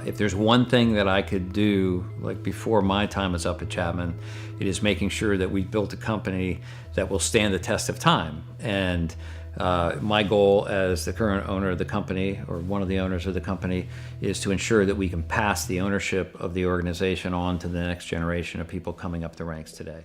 If there's one thing that I could do, like before my time is up at Chapman, it is making sure that we built a company that will stand the test of time. And my goal as the current owner of the company, or one of the owners of the company, is to ensure that we can pass the ownership of the organization on to the next generation of people coming up the ranks today.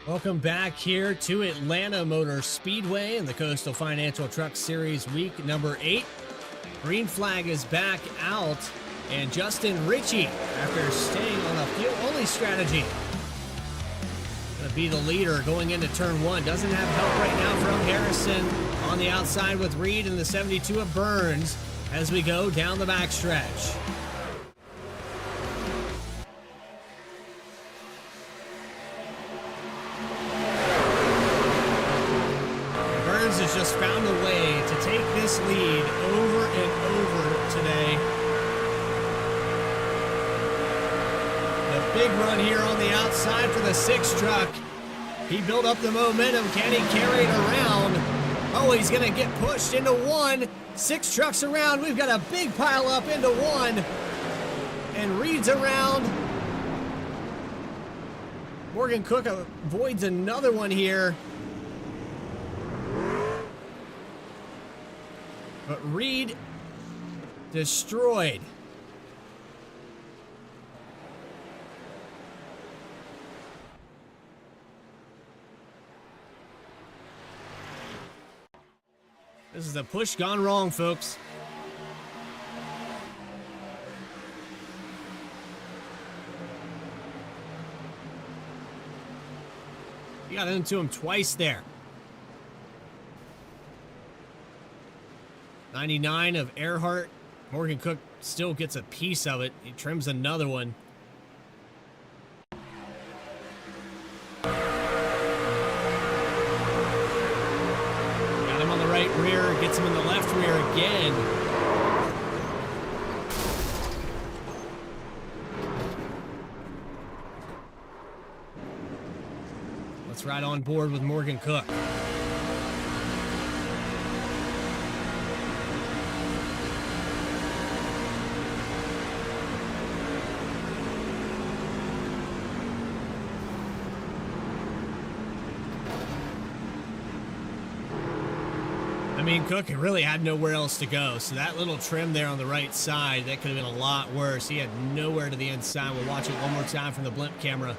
Welcome back here to Atlanta Motor Speedway in the Coastal Financial Truck Series week number 8. Green flag is back out, and Justin Ritchie, after staying on a fuel-only strategy, going to be the leader going into turn 1. Doesn't have help right now from Harrison on the outside with Reed and the 72 of Burns as we go down the backstretch. Has just found a way to take this lead over and over today. The big run here on the outside for the 6 truck. He built up the momentum. Can he carry it around? Oh, he's going to get pushed into 1. 6 trucks around. We've got a big pile up into 1. And Reed's around. Morgan Cook avoids another one here. But Reed destroyed. This is a push gone wrong, folks. You got into him twice there. 99 of Earhart. Morgan Cook still gets a piece of it. He trims another one. Got him on the right rear. Gets him in the left rear again. Let's ride on board with Morgan Cook. I mean, Cook really had nowhere else to go, so that little trim there on the right side, that could have been a lot worse. He had nowhere to the inside. We'll watch it one more time from the blimp camera.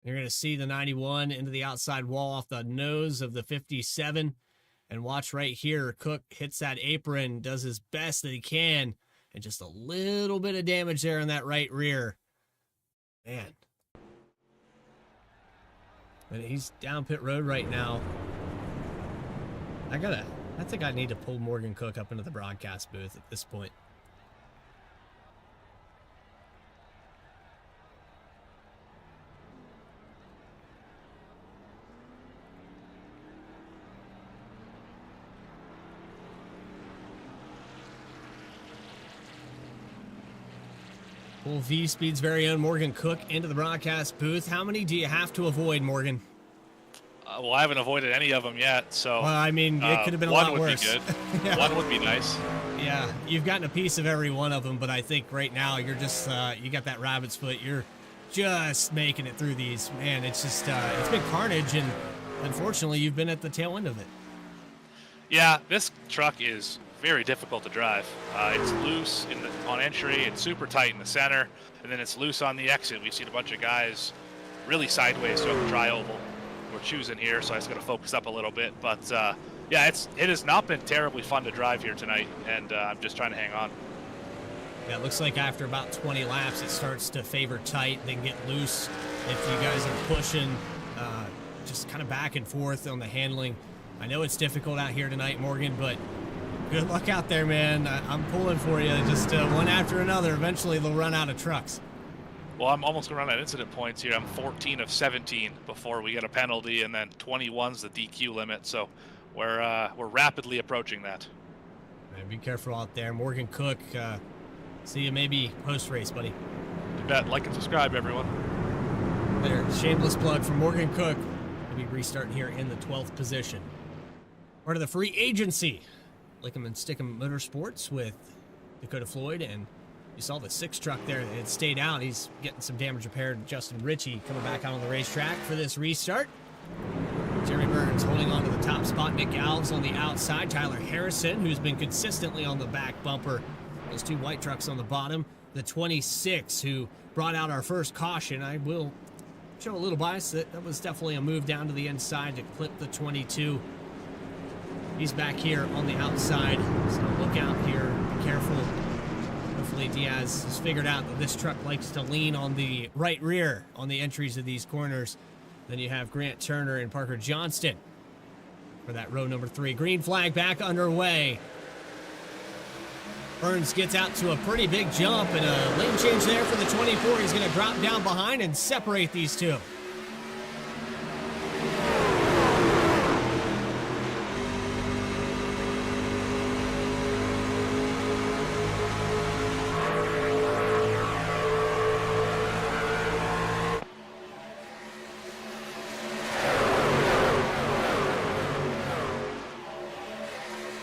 You're going to see the 91 into the outside wall off the nose of the 57. And watch right here, Cook hits that apron, does his best that he can, and just a little bit of damage there in that right rear. Man. But he's down pit road right now. I think I need to pull Morgan Cook up into the broadcast booth at this point. Pull Vspeed's very own Morgan Cook into the broadcast booth. How many do you have to avoid, Morgan? Well, I haven't avoided any of them yet, so... Well, I mean, it could have been a lot worse. One would be good. Yeah. One would be nice. Yeah, you've gotten a piece of every one of them, but I think right now you're just, you got that rabbit's foot. You're just making it through these. Man, it's just, it's been carnage, and unfortunately, you've been at the tail end of it. Yeah, this truck is very difficult to drive. It's loose on entry, it's super tight in the center, and then it's loose on the exit. We've seen a bunch of guys really sideways through the dry oval. We're choosing here, so I just got to focus up a little bit. But yeah, it has not been terribly fun to drive here tonight, and I'm just trying to hang on. Yeah, it looks like after about 20 laps, it starts to favor tight, then get loose if you guys are pushing just kind of back and forth on the handling. I know it's difficult out here tonight, Morgan, but good luck out there, man. I'm pulling for you. Just one after another. Eventually, they'll run out of trucks. Well, I'm almost going to run out of incident points here. I'm 14 of 17 before we get a penalty, and then 21's the DQ limit. So we're rapidly approaching that. Man, be careful out there. Morgan Cook, see you maybe post-race, buddy. You bet. Like and subscribe, everyone. There, shameless plug for Morgan Cook. We'll be restarting here in the 12th position. Part of the free agency. Lickum and Stickum Motorsports with Dakota Floyd, and you saw the 6 truck there that had stayed out. He's getting some damage repaired. Justin Ritchie coming back out on the racetrack for this restart. Jeremy Burns holding on to the top spot. Nick Alves on the outside. Tyler Harrison, who's been consistently on the back bumper. Those 2 white trucks on the bottom. The 26, who brought out our first caution. I will show a little bias. That was definitely a move down to the inside to clip the 22. He's back here on the outside, so look out here, be careful. Hopefully Diaz has figured out that this truck likes to lean on the right rear on the entries of these corners. Then you have Grant Turner and Parker Johnston for that row number 3. Green flag back underway. Burns gets out to a pretty big jump, and a lane change there for the 24. He's going to drop down behind and separate these 2.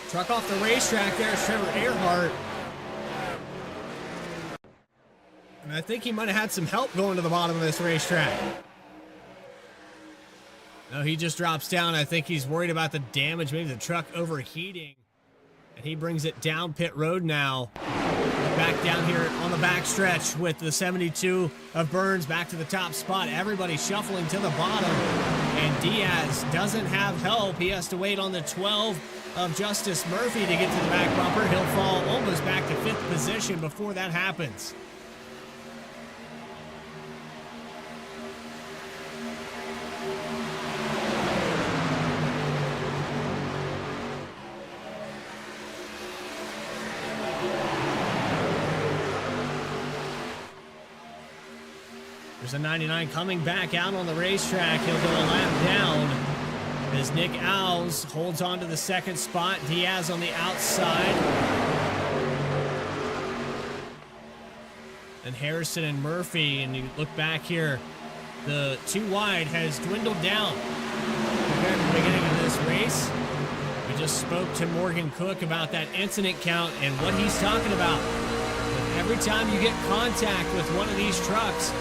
Truck off the racetrack there, Trevor Earhart. I think he might have had some help going to the bottom of this racetrack. No, he just drops down. I think he's worried about the damage, maybe the truck overheating. And he brings it down pit road now. Back down here on the backstretch with the 72 of Burns back to the top spot. Everybody shuffling to the bottom. And Diaz doesn't have help. He has to wait on the 12 of Justice Murphy to get to the back bumper. He'll fall almost back to 5th position before that happens. There's a 99 coming back out on the racetrack. He'll go a lap down as Nick Owls holds on to the 2nd spot. Diaz on the outside. And Harrison and Murphy, and you look back here, the 2 wide has dwindled down compared to the beginning of this race. We just spoke to Morgan Cook about that incident count and what he's talking about. Every time you get contact with one of these trucks,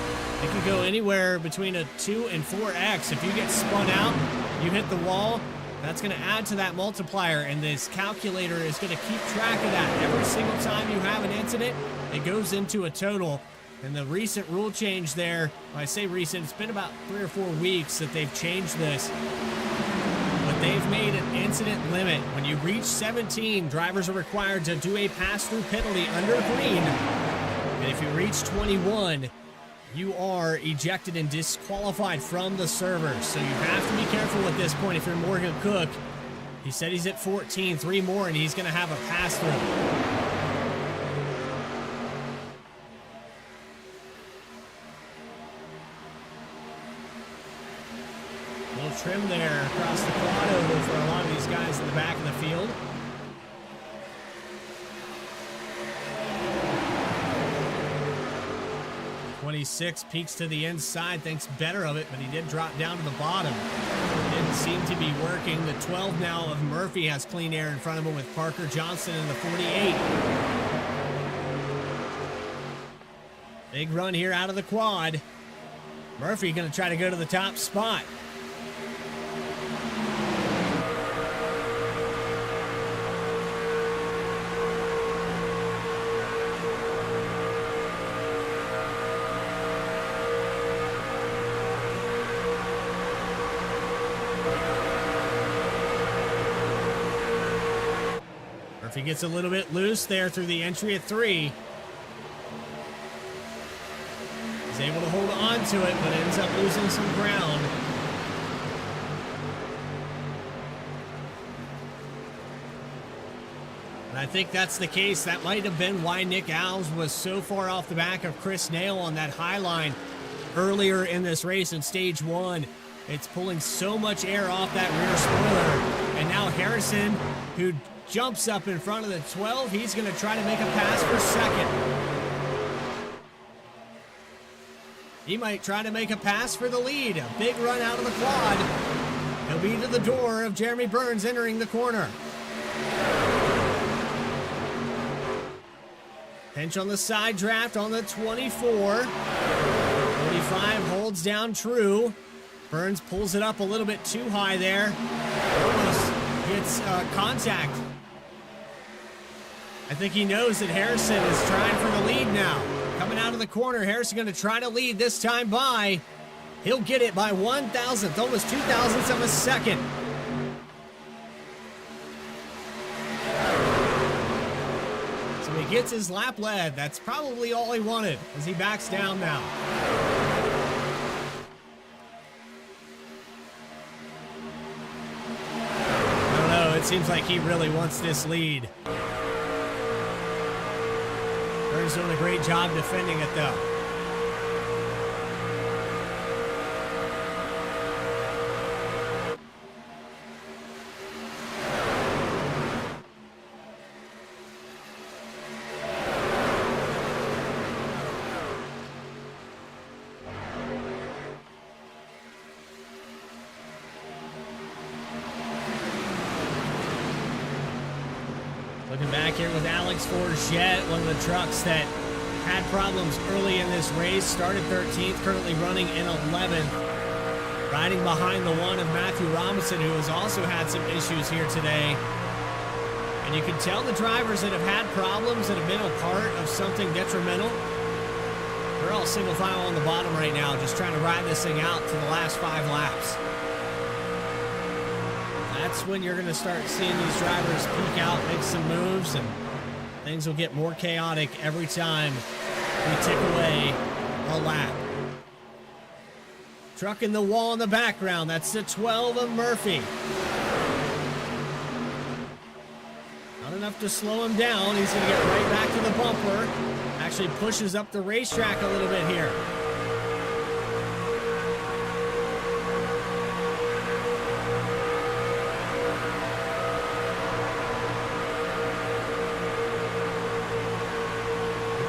it can go anywhere between a 2 and 4x. If you get spun out, you hit the wall, that's going to add to that multiplier, and this calculator is going to keep track of that. Every single time you have an incident, it goes into a total. And the recent rule change there, when I say recent, it's been about 3 or 4 weeks that they've changed this. But they've made an incident limit. When you reach 17, drivers are required to do a pass-through penalty under green. And if you reach 21, you are ejected and disqualified from the server. So you have to be careful at this point if you're Morgan Cook. He said he's at 14, 3 more, and he's going to have a pass-through. A little trim there across the quad oval for a lot of these guys in the back of the field. 26 peaks to the inside, thinks better of it, but he did drop down to the bottom. Didn't seem to be working. The 12 now of Murphy has clean air in front of him with Parker Johnson in the 48. Big run here out of the quad. Murphy going to try to go to the top spot. Murphy gets a little bit loose there through the entry at 3. He's able to hold on to it, but ends up losing some ground. And I think that's the case. That might have been why Nick Owls was so far off the back of Chris Nail on that high line earlier in this race in stage 1. It's pulling so much air off that rear spoiler. And now Harrison, who jumps up in front of the 12, he's going to try to make a pass for second. He might try to make a pass for the lead. A big run out of the quad. He'll be to the door of Jeremy Burns entering the corner. Pinch on the side draft on the 24. 45 holds down true. Burns pulls it up a little bit too high there. Almost gets contact. I think he knows that Harrison is trying for the lead now. Coming out of the corner, Harrison going to try to lead this time by. He'll get it by 1,000th, almost 2,000ths of a second. So he gets his lap lead. That's probably all he wanted as he backs down now. I don't know, it seems like he really wants this lead. Burns doing a great job defending it, though. Looking back here with Alex Forget, one of the trucks that had problems early in this race. Started 13th, currently running in 11th. Riding behind the one of Matthew Robinson, who has also had some issues here today. And you can tell the drivers that have had problems, that have been a part of something detrimental, they're all single file on the bottom right now, just trying to ride this thing out to the last 5 laps. That's when you're going to start seeing these drivers peek out, make some moves, and things will get more chaotic every time we tick away a lap. Truck in the wall in the background, that's the 12 of Murphy. Not enough to slow him down. He's going to get right back to the bumper. Actually pushes up the racetrack a little bit here.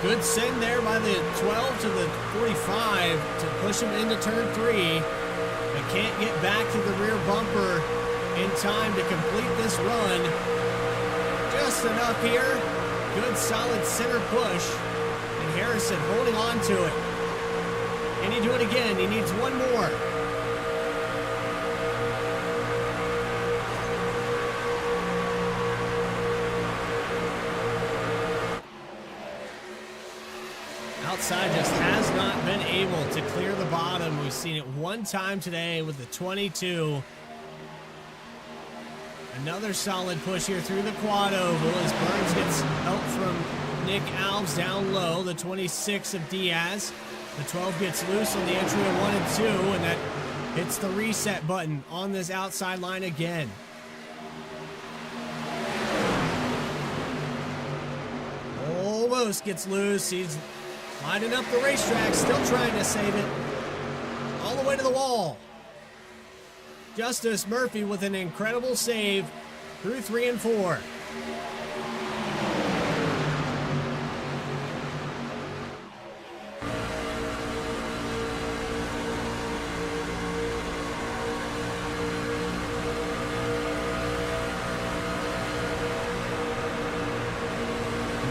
Good send there by the 12 to the 45 to push him into turn 3. But can't get back to the rear bumper in time to complete this run. Just enough here. Good solid center push. And Harrison holding on to it. Can he do it again? He needs one more. Outside just has not been able to clear the bottom. We've seen it one time today with the 22. Another solid push here through the quad oval as Burns gets help from Nick Alves down low. The 26 of Diaz. The 12 gets loose on the entry of 1 and 2, and that hits the reset button on this outside line again. Almost gets loose. He's lining up the racetrack, still trying to save it. All the way to the wall. Justice Murphy with an incredible save through 3 and 4.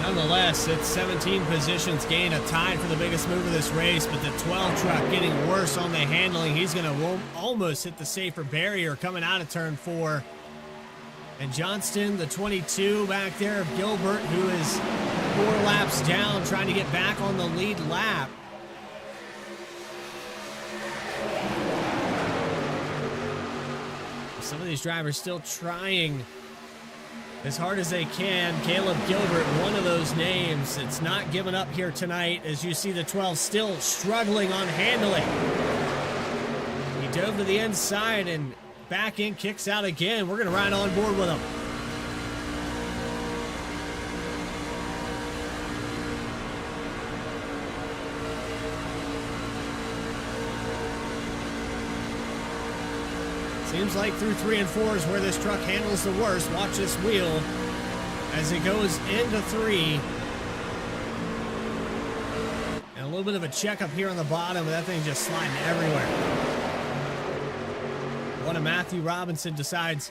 Nonetheless, it's 17 positions gained, a tie for the biggest move of this race, but the 12 truck getting worse on the handling. He's going to almost hit the safer barrier coming out of turn 4. And Johnston, the 22 back there of Gilbert, who is 4 laps down, trying to get back on the lead lap. Some of these drivers still trying as hard as they can. Caleb Gilbert, one of those names. It's not giving up here tonight as you see the 12 still struggling on handling. He dove to the inside and back in, kicks out again. We're going to ride on board with him. Seems like through 3 and 4 is where this truck handles the worst. Watch this wheel as it goes into 3. And a little bit of a check up here on the bottom, but that thing just sliding everywhere. One of Matthew Robinson decides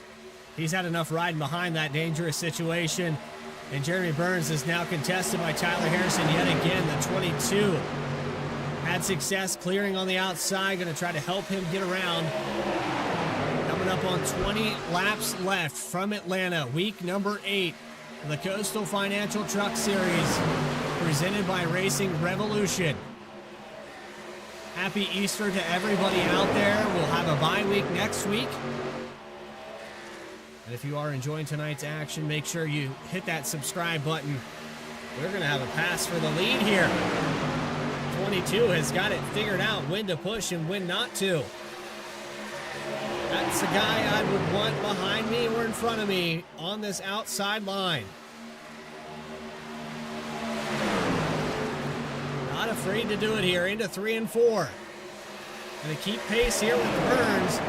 he's had enough riding behind that dangerous situation. And Jeremy Burns is now contested by Tyler Harrison yet again. The 22 had success clearing on the outside. Going to try to help him get around. Up on 20 laps left from Atlanta, week number 8 of the Coastal Financial Truck Series, presented by Racing Revolution. Happy Easter to everybody out there. We'll have a bye week next week. And if you are enjoying tonight's action, make sure you hit that subscribe button. We're going to have a pass for the lead here. 22 has got it figured out when to push and when not to. That's the guy I would want behind me or in front of me on this outside line. Not afraid to do it here into 3 and 4. Going to keep pace here with Burns.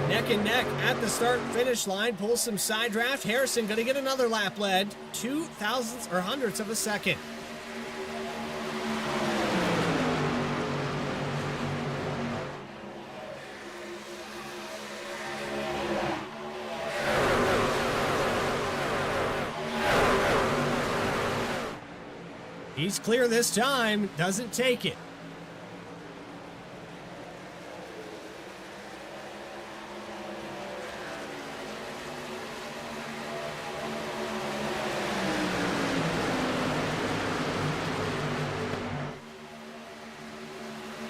Neck and neck at the start-finish line. Pulls some side draft. Harrison going to get another lap led. 2 thousandths or hundredths of a second. He's clear this time, doesn't take it.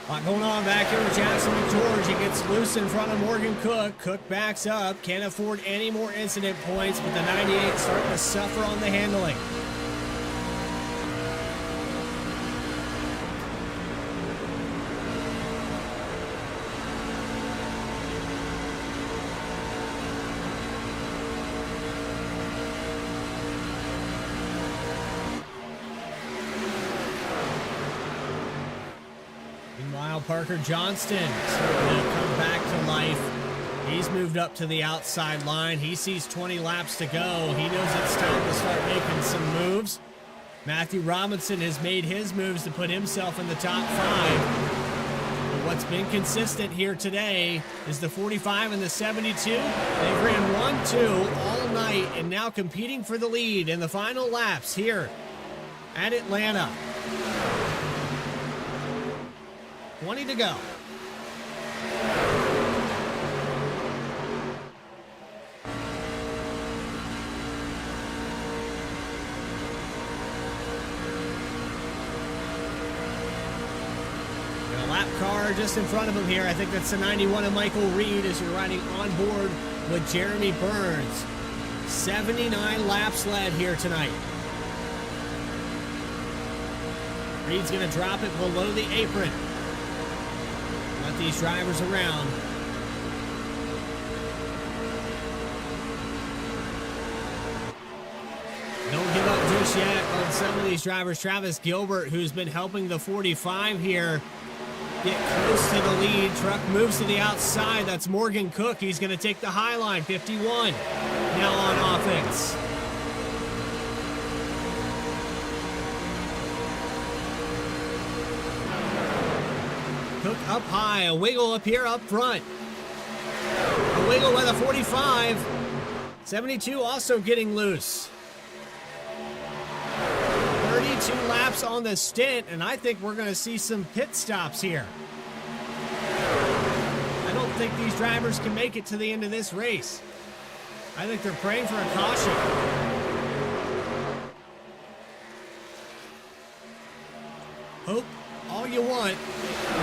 A lot going on back here with Jackson McGeorge. He gets loose in front of Morgan Cook. Cook backs up. Can't afford any more incident points, but the 98 starting to suffer on the handling. Parker Johnston starting to come back to life. He's moved up to the outside line. He sees 20 laps to go. He knows it's time to start making some moves. Matthew Robinson has made his moves to put himself in the top 5. But what's been consistent here today is the 45 and the 72. They've ran 1-2 all night and now competing for the lead in the final laps here at Atlanta. 20 to go. And a lap car just in front of him here. I think that's the 91 of Michael Reed as you're riding on board with Jeremy Burns. 79 laps led here tonight. Reed's going to drop it below the apron. Let these drivers around. Don't give up just yet on some of these drivers. Travis Gilbert, who's been helping the 45 here, get close to the lead. Truck moves to the outside. That's Morgan Cook. He's going to take the high line. 51 now on offense. Cook up high, a wiggle up here up front. A wiggle by the 45. 72 also getting loose. 32 laps on the stint, and I think we're going to see some pit stops here. I don't think these drivers can make it to the end of this race. I think they're praying for a caution. Hope all you want.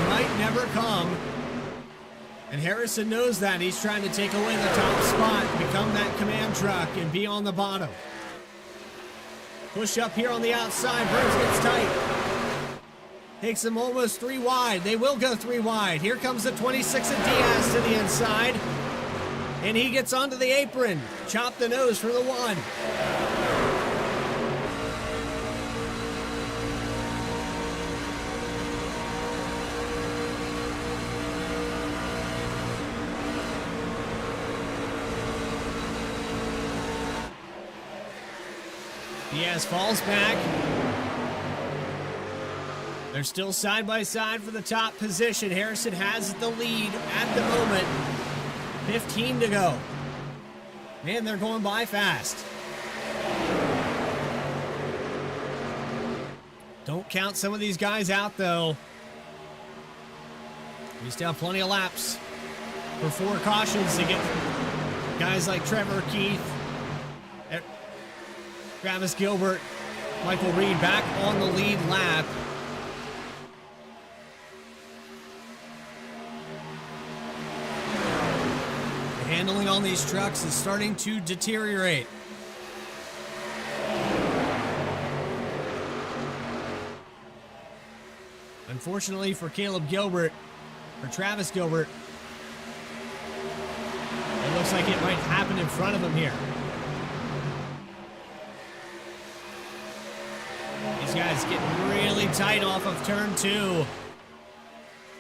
Might never come. And Harrison knows that. He's trying to take away the top spot, become that command truck, and be on the bottom. Push up here on the outside. Burns gets tight. Takes them almost 3 wide. They will go 3 wide. Here comes the 26 of Diaz to the inside. And he gets onto the apron. Chop the nose for the 1. Diaz falls back. They're still side by side for the top position. Harrison has the lead at the moment. 15 to go. Man, they're going by fast. Don't count some of these guys out, though. We still have plenty of laps for 4 cautions to get guys like Trevor Keith, Travis Gilbert, Michael Reed back on the lead lap. The handling on these trucks is starting to deteriorate. Unfortunately for Caleb Gilbert, or Travis Gilbert, it looks like it might happen in front of him here. These guys getting really tight off of turn 2.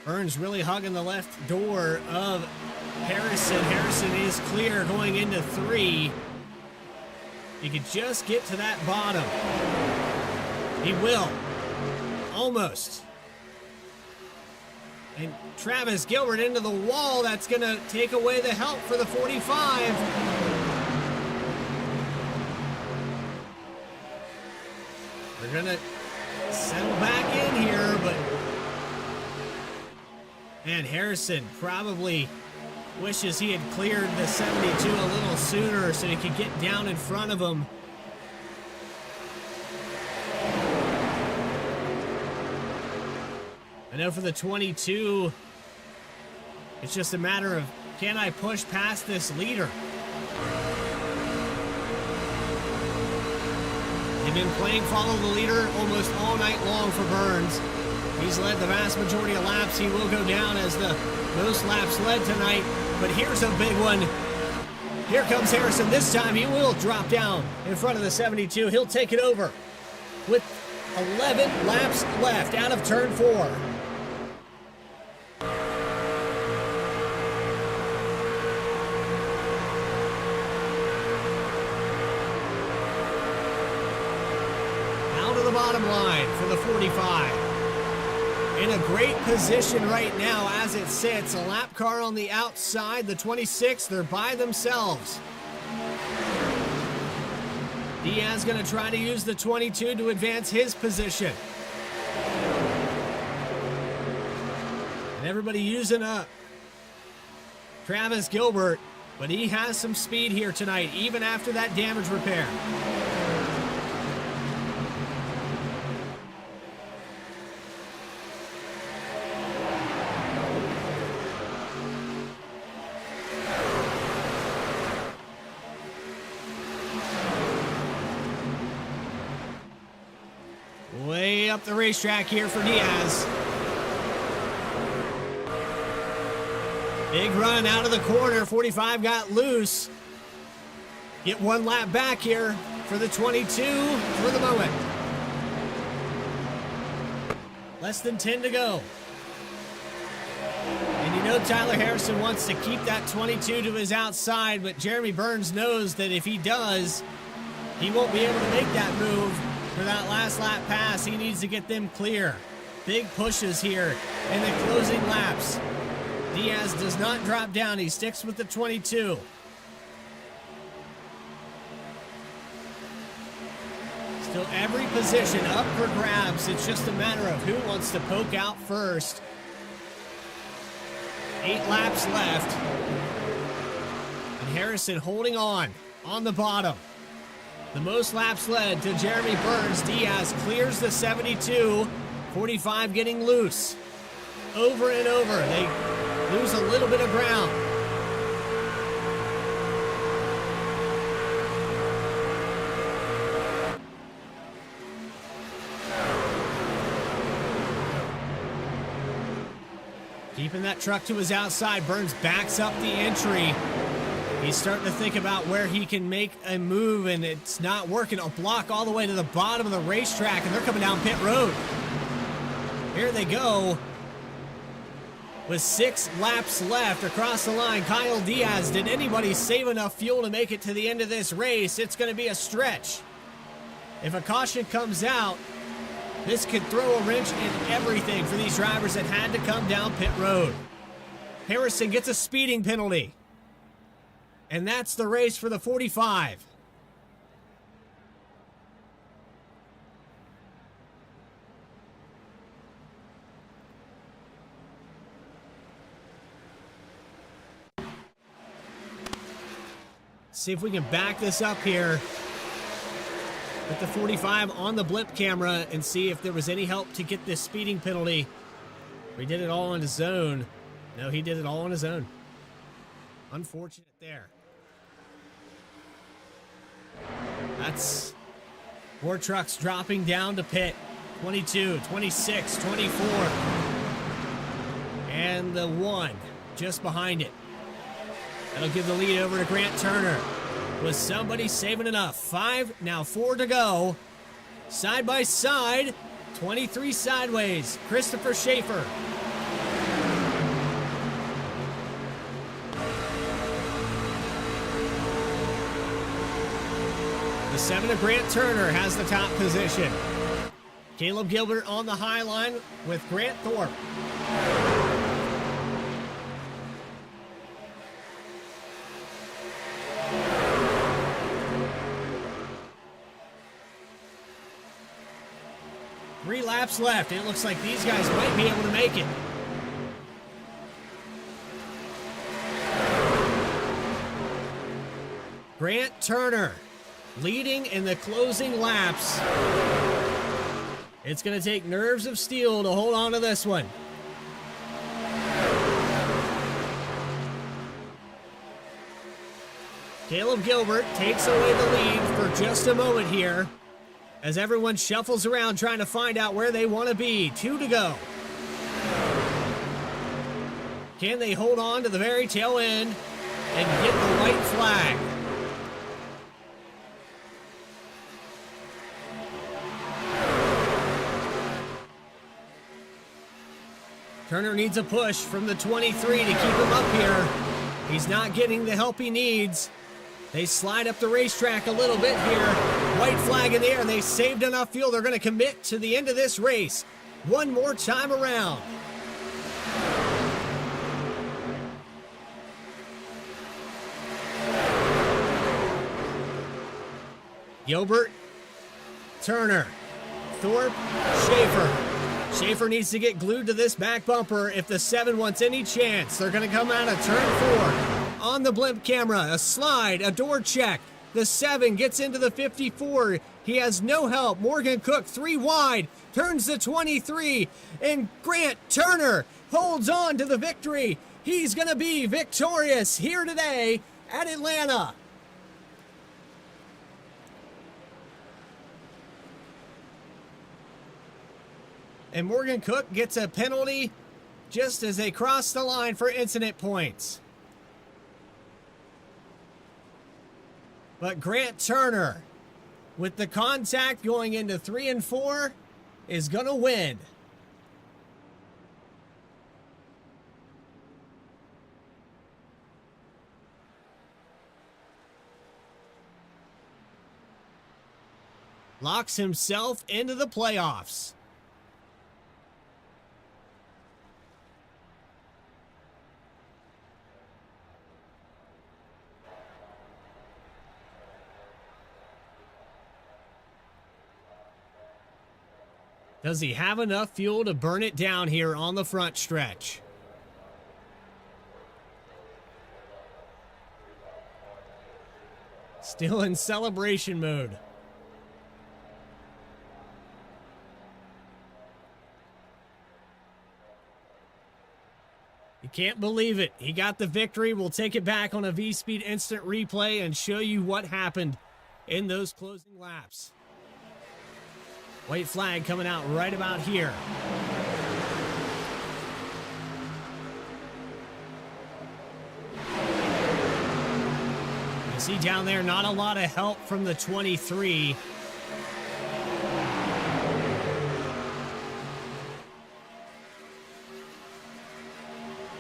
Burns really hugging the left door of Harrison. Harrison is clear going into 3. He could just get to that bottom. He will. Almost. And Travis Gilbert into the wall. That's going to take away the help for the 45. They're going to settle back in here, but... And Harrison probably wishes he had cleared the 72 a little sooner so he could get down in front of him. I know for the 22, it's just a matter of, can I push past this leader? They've been playing follow the leader almost all night long for Burns. He's led the vast majority of laps. He will go down as the most laps led tonight. But here's a big one. Here comes Harrison. This time he will drop down in front of the 72. He'll take it over with 11 laps left out of turn 4. Bottom line for the 45. In a great position right now as it sits. A lap car on the outside. The 26, they're by themselves. Diaz going to try to use the 22 to advance his position. And everybody using up Travis Gilbert, but he has some speed here tonight, even after that damage repair. Way up the racetrack here for Diaz. Big run out of the corner. 45 got loose. Get one lap back here for the 22 for the moment. Less than 10 to go. And you know Tyler Harrison wants to keep that 22 to his outside, but Jeremy Burns knows that if he does, he won't be able to make that move for that last lap pass. He needs to get them clear. Big pushes here in the closing laps. Diaz does not drop down. He sticks with the 22. Still every position up for grabs. It's just a matter of who wants to poke out first. 8 laps left. And Harrison holding on the bottom. The most laps led to Jeremy Burns. Diaz clears the 72. 45 getting loose. Over and over. They lose a little bit of ground. Keeping that truck to his outside. Burns backs up the entry. He's starting to think about where he can make a move, and it's not working. A block all the way to the bottom of the racetrack, and they're coming down pit road. Here they go. With 6 laps left across the line, Kyle Diaz, did anybody save enough fuel to make it to the end of this race? It's going to be a stretch. If a caution comes out, this could throw a wrench in everything for these drivers that had to come down pit road. Harrison gets a speeding penalty. And that's the race for the 45. See if we can back this up here with the 45 on the blimp camera and see if there was any help to get this speeding penalty. He did it all on his own. No, he did it all on his own. Unfortunate there. That's 4 trucks dropping down to pit. 22, 26, 24. And the 1 just behind it. That'll give the lead over to Grant Turner. Was somebody saving enough? 5, now 4 to go. Side by side, 23 sideways. Christopher Schaefer. The 7 of Grant Turner has the top position. Caleb Gilbert on the high line with Grant Thorpe. 3 laps left. It looks like these guys might be able to make it. Grant Turner leading in the closing laps. It's going to take nerves of steel to hold on to this one. Caleb Gilbert takes away the lead for just a moment here as everyone shuffles around trying to find out where they want to be. 2 to go. Can they hold on to the very tail end and get the white flag? Turner needs a push from the 23 to keep him up here. He's not getting the help he needs. They slide up the racetrack a little bit here. White flag in the air. They saved enough fuel. They're going to commit to the end of this race. One more time around. Gilbert, Turner, Thorpe, Schaefer. Schaefer needs to get glued to this back bumper if the 7 wants any chance. They're going to come out of turn 4. On the blimp camera, a slide, a door check. The 7 gets into the 54. He has no help. Morgan Cook 3 wide, turns the 23, and Grant Turner holds on to the victory. He's going to be victorious here today at Atlanta. And Morgan Cook gets a penalty just as they cross the line for incident points. But Grant Turner, with the contact going into 3 and 4, is going to win. Locks himself into the playoffs. Does he have enough fuel to burn it down here on the front stretch? Still in celebration mode. You can't believe it. He got the victory. We'll take it back on a Vspeed instant replay and show you what happened in those closing laps. White flag coming out right about here. You see down there, not a lot of help from the 23.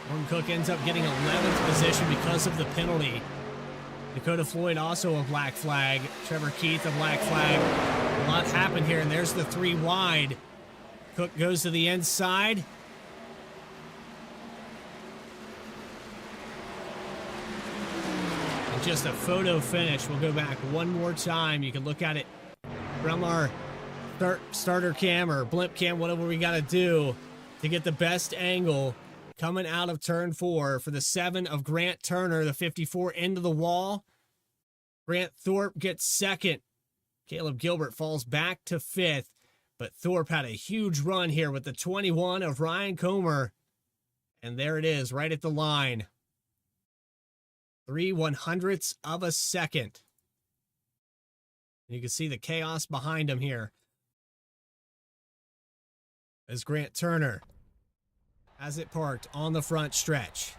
Warren Cook ends up getting 11th position because of the penalty. Dakota Floyd also a black flag. Trevor Keith a black flag. A lot happened here, and there's the 3 wide. Cook goes to the inside. And just a photo finish. We'll go back one more time. You can look at it from our starter cam or blimp cam, whatever we got to do to get the best angle coming out of turn 4 for the 7 of Grant Turner, the 54 into the wall. Grant Thorpe gets second. Caleb Gilbert falls back to 5th, but Thorpe had a huge run here with the 21 of Ryan Comer. And there it is, right at the line. 3/100ths of a second. You can see the chaos behind him here as Grant Turner has it parked on the front stretch.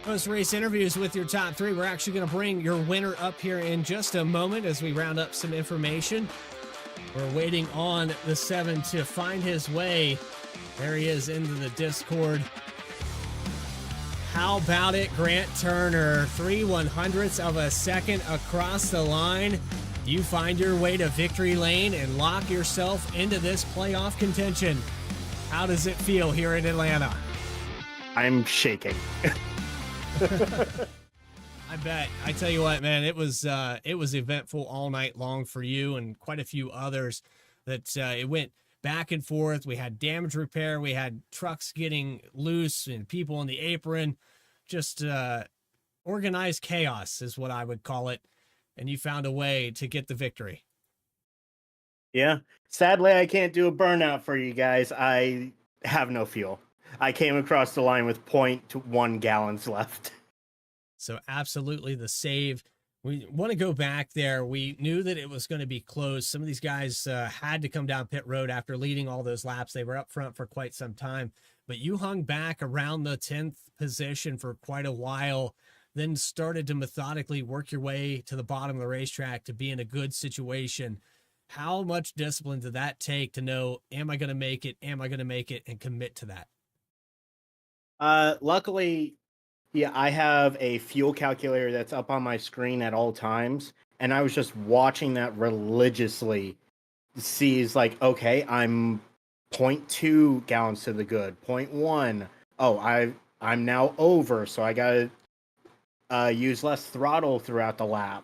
Post-race interviews with your top 3. We're actually going to bring your winner up here in just a moment as we round up some information. We're waiting on the 7 to find his way. There he is into the Discord. How about it, Grant Turner? 3/100ths of a second across the line. You find your way to victory lane and lock yourself into this playoff contention. How does it feel here in Atlanta? I'm shaking. I bet. I tell you what, man, it was eventful all night long for you and quite a few others that it went back and forth. We had damage repair. We had trucks getting loose and people in the apron. Just organized chaos is what I would call it. And you found a way to get the victory. Yeah. Sadly, I can't do a burnout for you guys. I have no fuel. I came across the line with 0.1 gallons left. So absolutely the save. We want to go back there. We knew that it was going to be close. Some of these guys had to come down pit road after leading all those laps. They were up front for quite some time, but you hung back around the 10th position for quite a while, then started to methodically work your way to the bottom of the racetrack to be in a good situation. How much discipline did that take to know, am I going to make it? Am I going to make it? And commit to that? Luckily, yeah, I have a fuel calculator that's up on my screen at all times, and I was just watching that religiously. Sees like, okay, I'm 0.2 gallons to the good, 0.1. Oh, I'm now over, so I gotta use less throttle throughout the lap.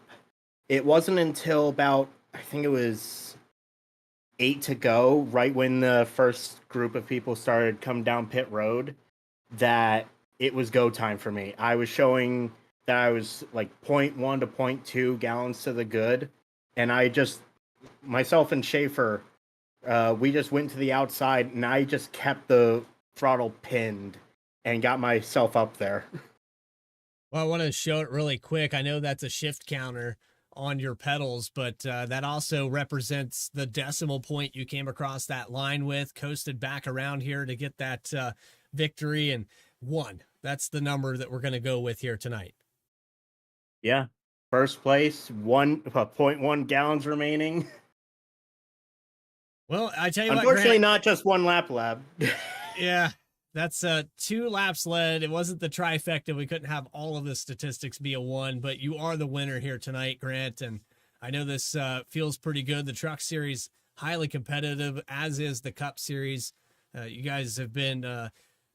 It wasn't until about, I think it was 8 to go, right when the first group of people started come down pit road, that it was go time for me. I was showing that I was like 0.1 to 0.2 gallons to the good, and I just, myself and Schaefer, we just went to the outside, and I just kept the throttle pinned and got myself up there. Well, I want to show it really quick. I know that's a shift counter on your pedals, but that also represents the decimal point you came across that line with, coasted back around here to get that victory, and won. That's the number that we're going to go with here tonight. Yeah. First place, 1.1 gallons remaining. Well, I tell you what, unfortunately, Grant, not just one lap. Yeah, that's 2 laps led. It wasn't the trifecta. We couldn't have all of the statistics be a 1, but you are the winner here tonight, Grant. And I know this feels pretty good. The Truck Series, highly competitive, as is the Cup Series. You guys have been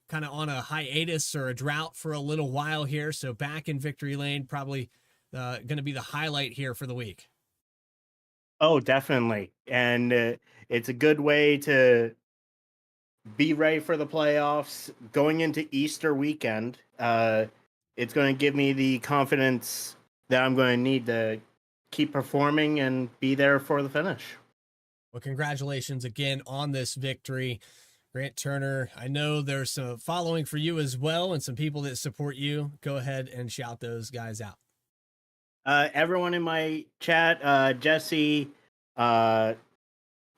kind of on a hiatus or a drought for a little while here. So back in victory lane, probably going to be the highlight here for the week. Oh, definitely. And it's a good way to be ready for the playoffs going into Easter weekend. It's going to give me the confidence that I'm going to need to keep performing and be there for the finish. Well, congratulations again on this victory, Grant Turner. I know there's some following for you as well and some people that support you. Go ahead and shout those guys out. Everyone in my chat, Jesse, for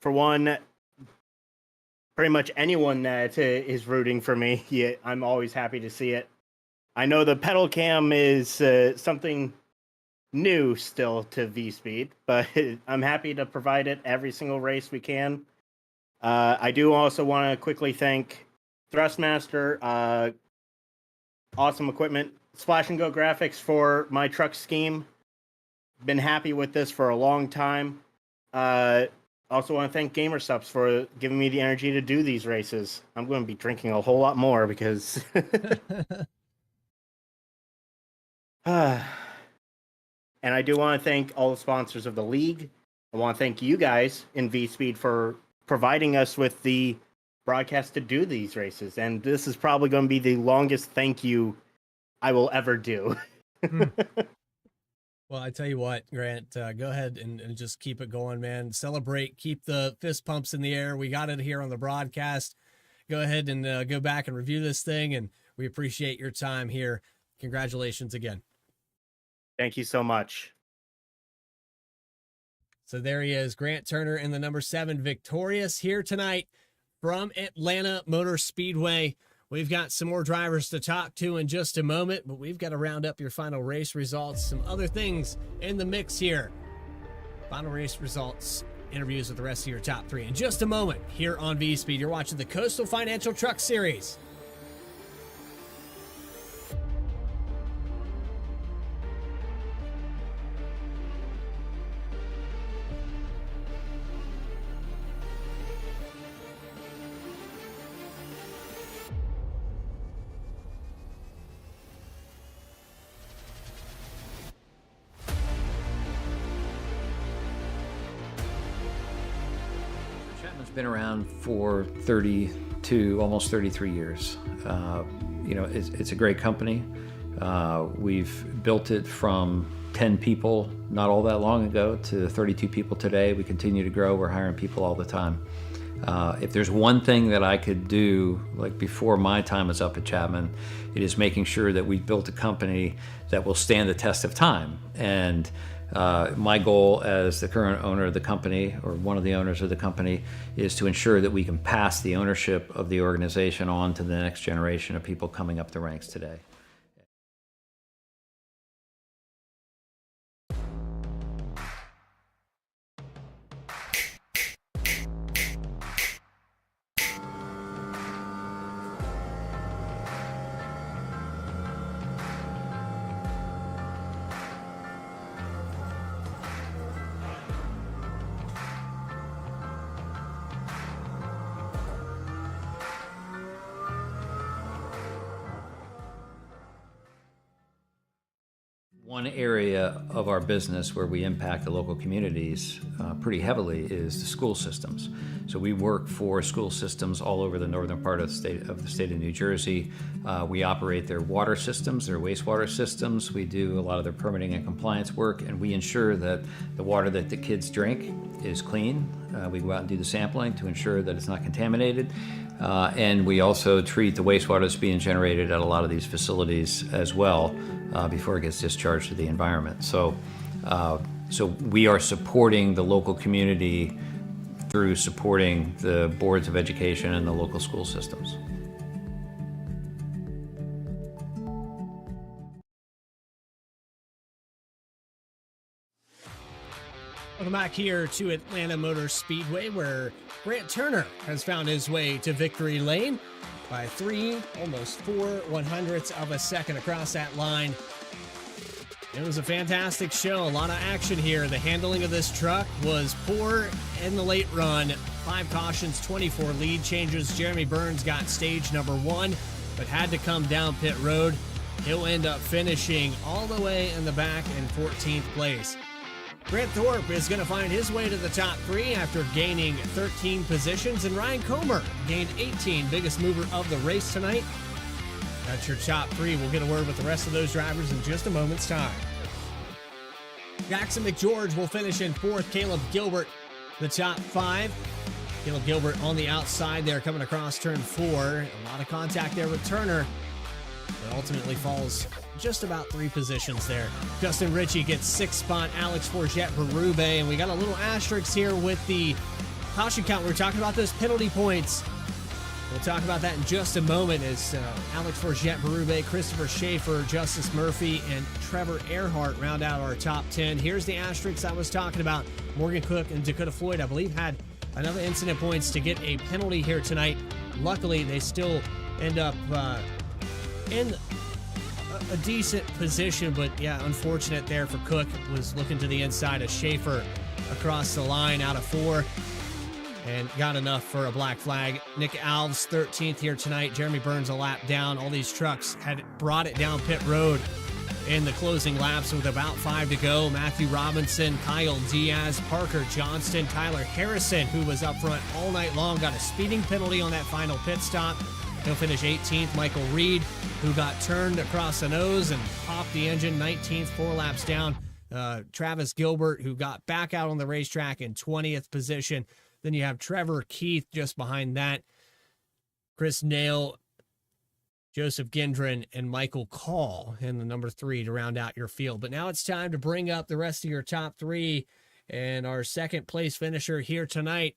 one, pretty much anyone that is rooting for me, yeah, I'm always happy to see it. I know the pedal cam is something new still to Vspeed, but I'm happy to provide it every single race we can. I do also want to quickly thank Thrustmaster, awesome equipment, Splash and Go Graphics for my truck scheme. Been happy with this for a long time. Also want to thank GamerSubs for giving me the energy to do these races. I'm going to be drinking a whole lot more because... And I do want to thank all the sponsors of the league. I want to thank you guys in Vspeed for providing us with the broadcast to do these races. And this is probably going to be the longest thank you I will ever do. Well, I tell you what, Grant, go ahead and just keep it going, man. Celebrate, keep the fist pumps in the air. We got it here on the broadcast. Go ahead and go back and review this thing, and we appreciate your time here. Congratulations again. Thank you so much. So there he is, Grant Turner in the number 7, victorious here tonight from Atlanta Motor Speedway. We've got some more drivers to talk to in just a moment, but we've got to round up your final race results, some other things in the mix here. Final race results, interviews with the rest of your top 3 in just a moment here on Vspeed. You're watching the Coastal Financial Truck Series. Chapman's been around for 32, almost 33 years. It's a great company. We've built it from 10 people not all that long ago to 32 people today. We continue to grow. We're hiring people all the time. If there's one thing that I could do, like before my time is up at Chapman, it is making sure that we've built a company that will stand the test of time. And my goal as the current owner of the company, or one of the owners of the company, is to ensure that we can pass the ownership of the organization on to the next generation of people coming up the ranks today. One area of our business where we impact the local communities pretty heavily is the school systems. So we work for school systems all over the northern part of the state of New Jersey. We operate their water systems, their wastewater systems. We do a lot of their permitting and compliance work, and we ensure that the water that the kids drink is clean. We go out and do the sampling to ensure that it's not contaminated. And we also treat the wastewater that's being generated at a lot of these facilities as well before it gets discharged to the environment. So we are supporting the local community through supporting the boards of education and the local school systems. Welcome back here to Atlanta Motor Speedway, where Grant Turner has found his way to victory lane by 3, almost 4/100ths of a second across that line. It was a fantastic show, a lot of action here. The handling of this truck was poor in the late run. 5 cautions, 24 lead changes. Jeremy Burns got stage number 1, but had to come down pit road. He'll end up finishing all the way in the back in 14th place. Grant Thorpe is going to find his way to the top 3 after gaining 13 positions, and Ryan Comer gained 18, biggest mover of the race tonight. That's your top 3. We'll get a word with the rest of those drivers in just a moment's time. Jackson McGeorge will finish in 4th. Caleb Gilbert, the top 5. Caleb Gilbert on the outside there, coming across turn 4. A lot of contact there with Turner, but ultimately falls just about 3 positions there. Justin Ritchie gets 6th spot. Alex Forget Berube, and we got a little asterisk here with the caution count. We were talking about those penalty points. We'll talk about that in just a moment as Alex Forget Berube, Christopher Schaefer, Justice Murphy, and Trevor Earhart round out our top 10. Here's the asterisk I was talking about. Morgan Cook and Dakota Floyd, I believe, had another incident points to get a penalty here tonight. Luckily, they still end up in a decent position, but yeah, unfortunate there for Cook. Was looking to the inside of Schaefer across the line out of 4 and got enough for a black flag. Nick Alves 13th here tonight. Jeremy Burns a lap down. All these trucks had brought it down pit road in the closing laps with about 5 to go. Matthew Robinson, Kyle Diaz, Parker Johnston, Tyler Harrison, who was up front all night long, got a speeding penalty on that final pit stop. He'll finish 18th. Michael Reed, who got turned across the nose and popped the engine, 19th, 4 laps down. Travis Gilbert, who got back out on the racetrack in 20th position. Then you have Trevor Keith just behind that. Chris Nail, Joseph Gendron, and Michael Call in the number 3 to round out your field. But now it's time to bring up the rest of your top 3. And our second place finisher here tonight,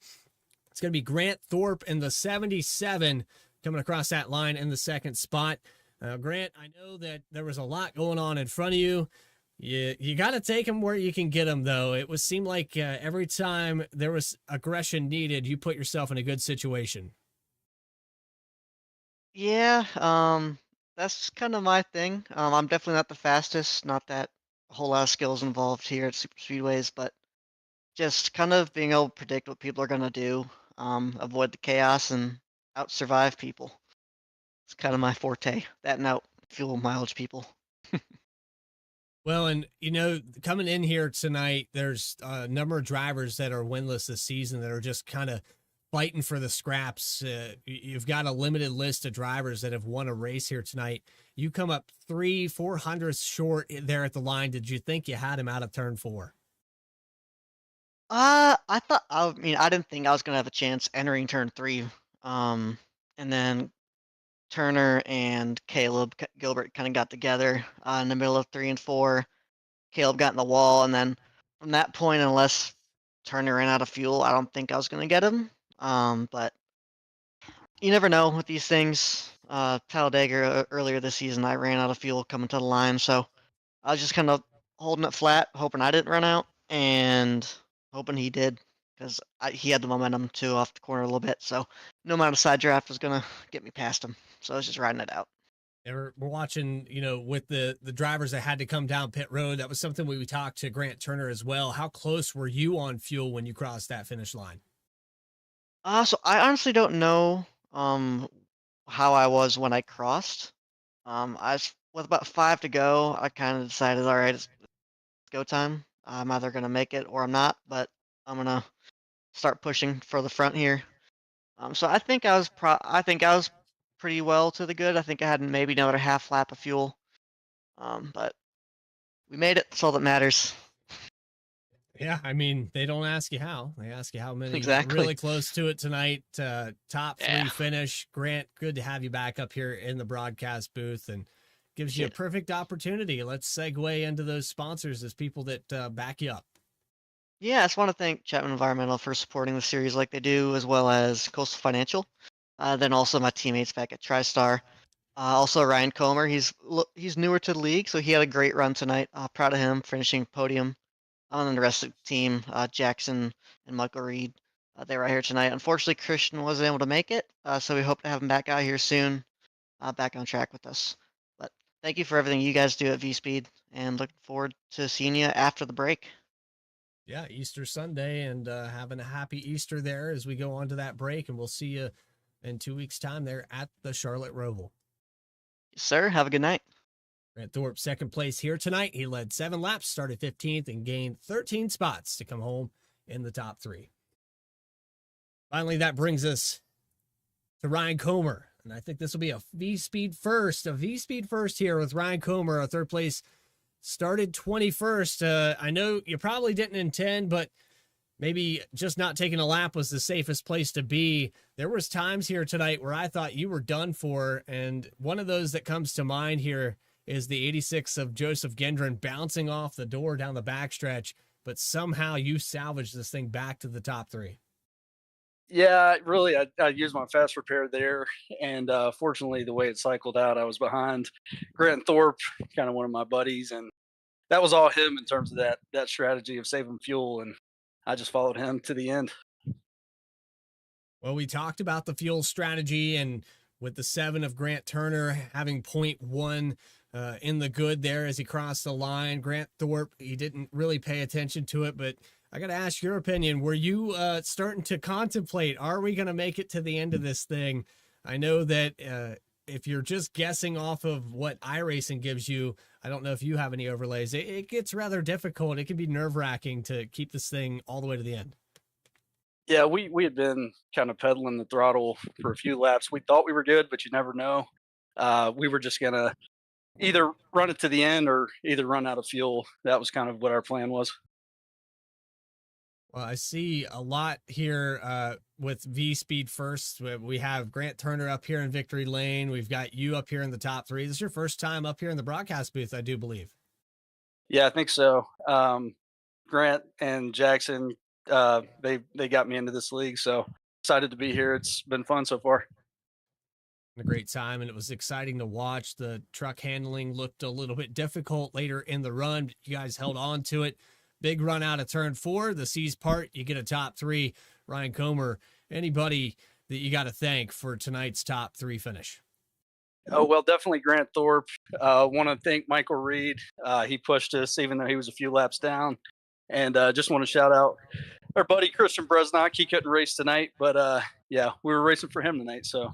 it's going to be Grant Thorpe in the 77, coming across that line in the 2nd spot. Grant, I know that there was a lot going on in front of you. You got to take them where you can get them, though. It seemed like every time there was aggression needed, you put yourself in a good situation. Yeah, that's kind of my thing. I'm definitely not the fastest, not that a whole lot of skills involved here at Super Speedways, but just kind of being able to predict what people are going to do, avoid the chaos, and out-survive people. It's kind of my forte, that and out-fuel mileage people. Well, and, coming in here tonight, there's a number of drivers that are winless this season that are just kind of fighting for the scraps. You've got a limited list of drivers that have won a race here tonight. You come up 300-400 short there at the line. Did you think you had him out of turn 4? I mean, I didn't think I was gonna have a chance entering turn 3. And then Turner and Gilbert kind of got together in the middle of 3 and 4. Caleb got in the wall, and then from that point, unless Turner ran out of fuel, I don't think I was gonna get him. But you never know with these things. Talladega earlier this season, I ran out of fuel coming to the line, so I was just kind of holding it flat, hoping I didn't run out, and hoping he did, because he had the momentum too off the corner a little bit. So no amount of side draft was gonna get me past him. So I was just riding it out. We're watching, with the drivers that had to come down pit road. That was something we talked to Grant Turner as well. How close were you on fuel when you crossed that finish line? So I honestly don't know how I was when I crossed. With about 5 to go, I kind of decided, all right, it's go time. I'm either gonna make it or I'm not, but I'm gonna start pushing for the front here. So I think I was pretty well to the good. I think I had maybe another half lap of fuel. But we made it. That's all that matters. Yeah, I mean, they don't ask you how. They ask you how many. Exactly. Really close to it tonight. Top 3 Yeah. finish. Grant, good to have you back up here in the broadcast booth, and gives you a perfect opportunity. Let's segue into those sponsors as people that back you up. Yeah, I just want to thank Chapman Environmental for supporting the series like they do, as well as Coastal Financial. Then also my teammates back at TriStar. Also Ryan Comer. He's newer to the league, so he had a great run tonight. Proud of him finishing podium. And then the rest of the team, Jackson and Michael Reed, they were out here tonight. Unfortunately, Christian wasn't able to make it, so we hope to have him back out here soon, back on track with us. But thank you for everything you guys do at Vspeed, and looking forward to seeing you after the break. Yeah, Easter Sunday, and having a happy Easter there as we go on to that break, and we'll see you in 2 weeks' time there at the Charlotte Roval. Yes, sir. Have a good night. Grant Thorpe, second place here tonight. He led 7 laps, started 15th, and gained 13 spots to come home in the top 3. Finally, that brings us to Ryan Comer. And I think this will be a V-Speed first here with Ryan Comer, a third place. Started 21st. I know you probably didn't intend, but maybe just not taking a lap was the safest place to be. There was times here tonight where I thought you were done for, and one of those that comes to mind here is the 86 of Joseph Gendron bouncing off the door down the backstretch, but somehow you salvaged this thing back to the top 3. Yeah, really, I used my fast repair there, and fortunately, the way it cycled out, I was behind Grant Thorpe, kind of one of my buddies, and that was all him in terms of that strategy of saving fuel, and I just followed him to the end. Well, we talked about the fuel strategy, and with the 7 of Grant Turner having 0.1 in the good there as he crossed the line. Grant Thorpe, he didn't really pay attention to it, but I got to ask your opinion. Were you starting to contemplate, are we going to make it to the end of this thing? I know that if you're just guessing off of what iRacing gives you, I don't know if you have any overlays. It gets rather difficult. It can be nerve-wracking to keep this thing all the way to the end. Yeah, we had been kind of pedaling the throttle for a few laps. We thought we were good, but you never know. We were just going to either run it to the end or either run out of fuel. That was kind of what our plan was. Well, I see a lot here with V-Speed first. We have Grant Turner up here in victory lane. We've got you up here in the top 3. This is your first time up here in the broadcast booth, I do believe. Yeah, I think so. Grant and Jackson, they got me into this league, so excited to be here. It's been fun so far. A great time, and it was exciting to watch. The truck handling looked a little bit difficult later in the run, but you guys held on to it. Big run out of turn 4. The C's part, you get a top 3. Ryan Comer, anybody that you got to thank for tonight's top 3 finish? Oh, well, definitely Grant Thorpe. Want to thank Michael Reed. He pushed us even though he was a few laps down. And just want to shout out our buddy Christian Bresnock. He couldn't race tonight, but yeah, we were racing for him tonight. So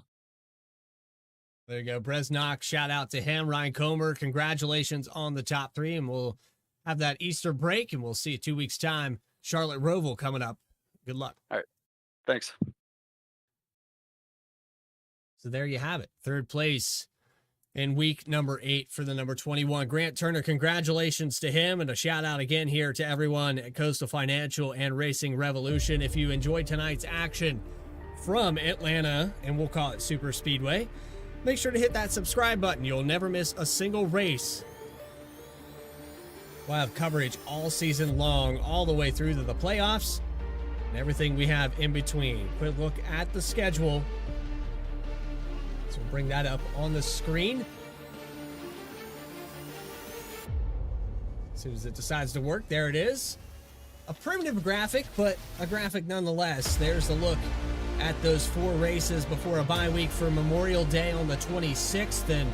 there you go. Bresnock, shout out to him. Ryan Comer, congratulations on the top 3, and we'll have that Easter break, and we'll see you 2 weeks' time. Charlotte Roval coming up. Good luck. All right. Thanks. So there you have it. Third place in week number 8 for the number 21. Grant Turner, congratulations to him, and a shout out again here to everyone at Coastal Financial and Racing Revolution. If you enjoyed tonight's action from Atlanta, and we'll call it Super Speedway, make sure to hit that subscribe button. You'll never miss a single race. We'll have coverage all season long, all the way through to the playoffs and everything we have in between. Quick look at the schedule. So we'll bring that up on the screen. As soon as it decides to work, there it is. A primitive graphic, but a graphic nonetheless. There's a look at those 4 races before a bye week for Memorial Day on the 26th. And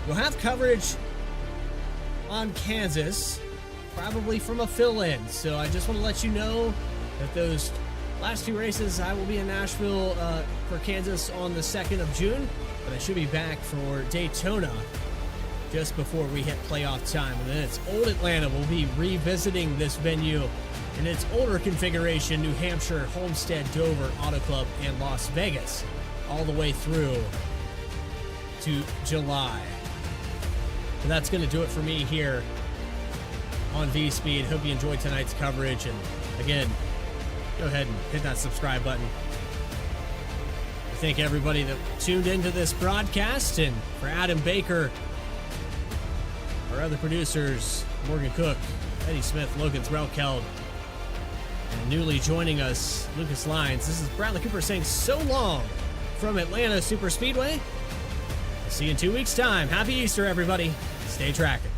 you'll have coverage on Kansas, probably from a fill-in. So I just want to let you know that those last 2 races, I will be in Nashville for Kansas on the 2nd of June, but I should be back for Daytona just before we hit playoff time. And then it's Old Atlanta. We'll be revisiting this venue in its older configuration, New Hampshire, Homestead, Dover, Auto Club, and Las Vegas, all the way through to July. And that's going to do it for me here on Vspeed. Hope you enjoyed tonight's coverage. And again, go ahead and hit that subscribe button. I thank everybody that tuned into this broadcast, and for Adam Baker, our other producers, Morgan Cook, Eddie Smith, Logan Threlkeld, and newly joining us, Lucas Lyons. This is Bradley Cooper saying so long from Atlanta Super Speedway. I'll see you in 2 weeks' time. Happy Easter, everybody. Stay tracking.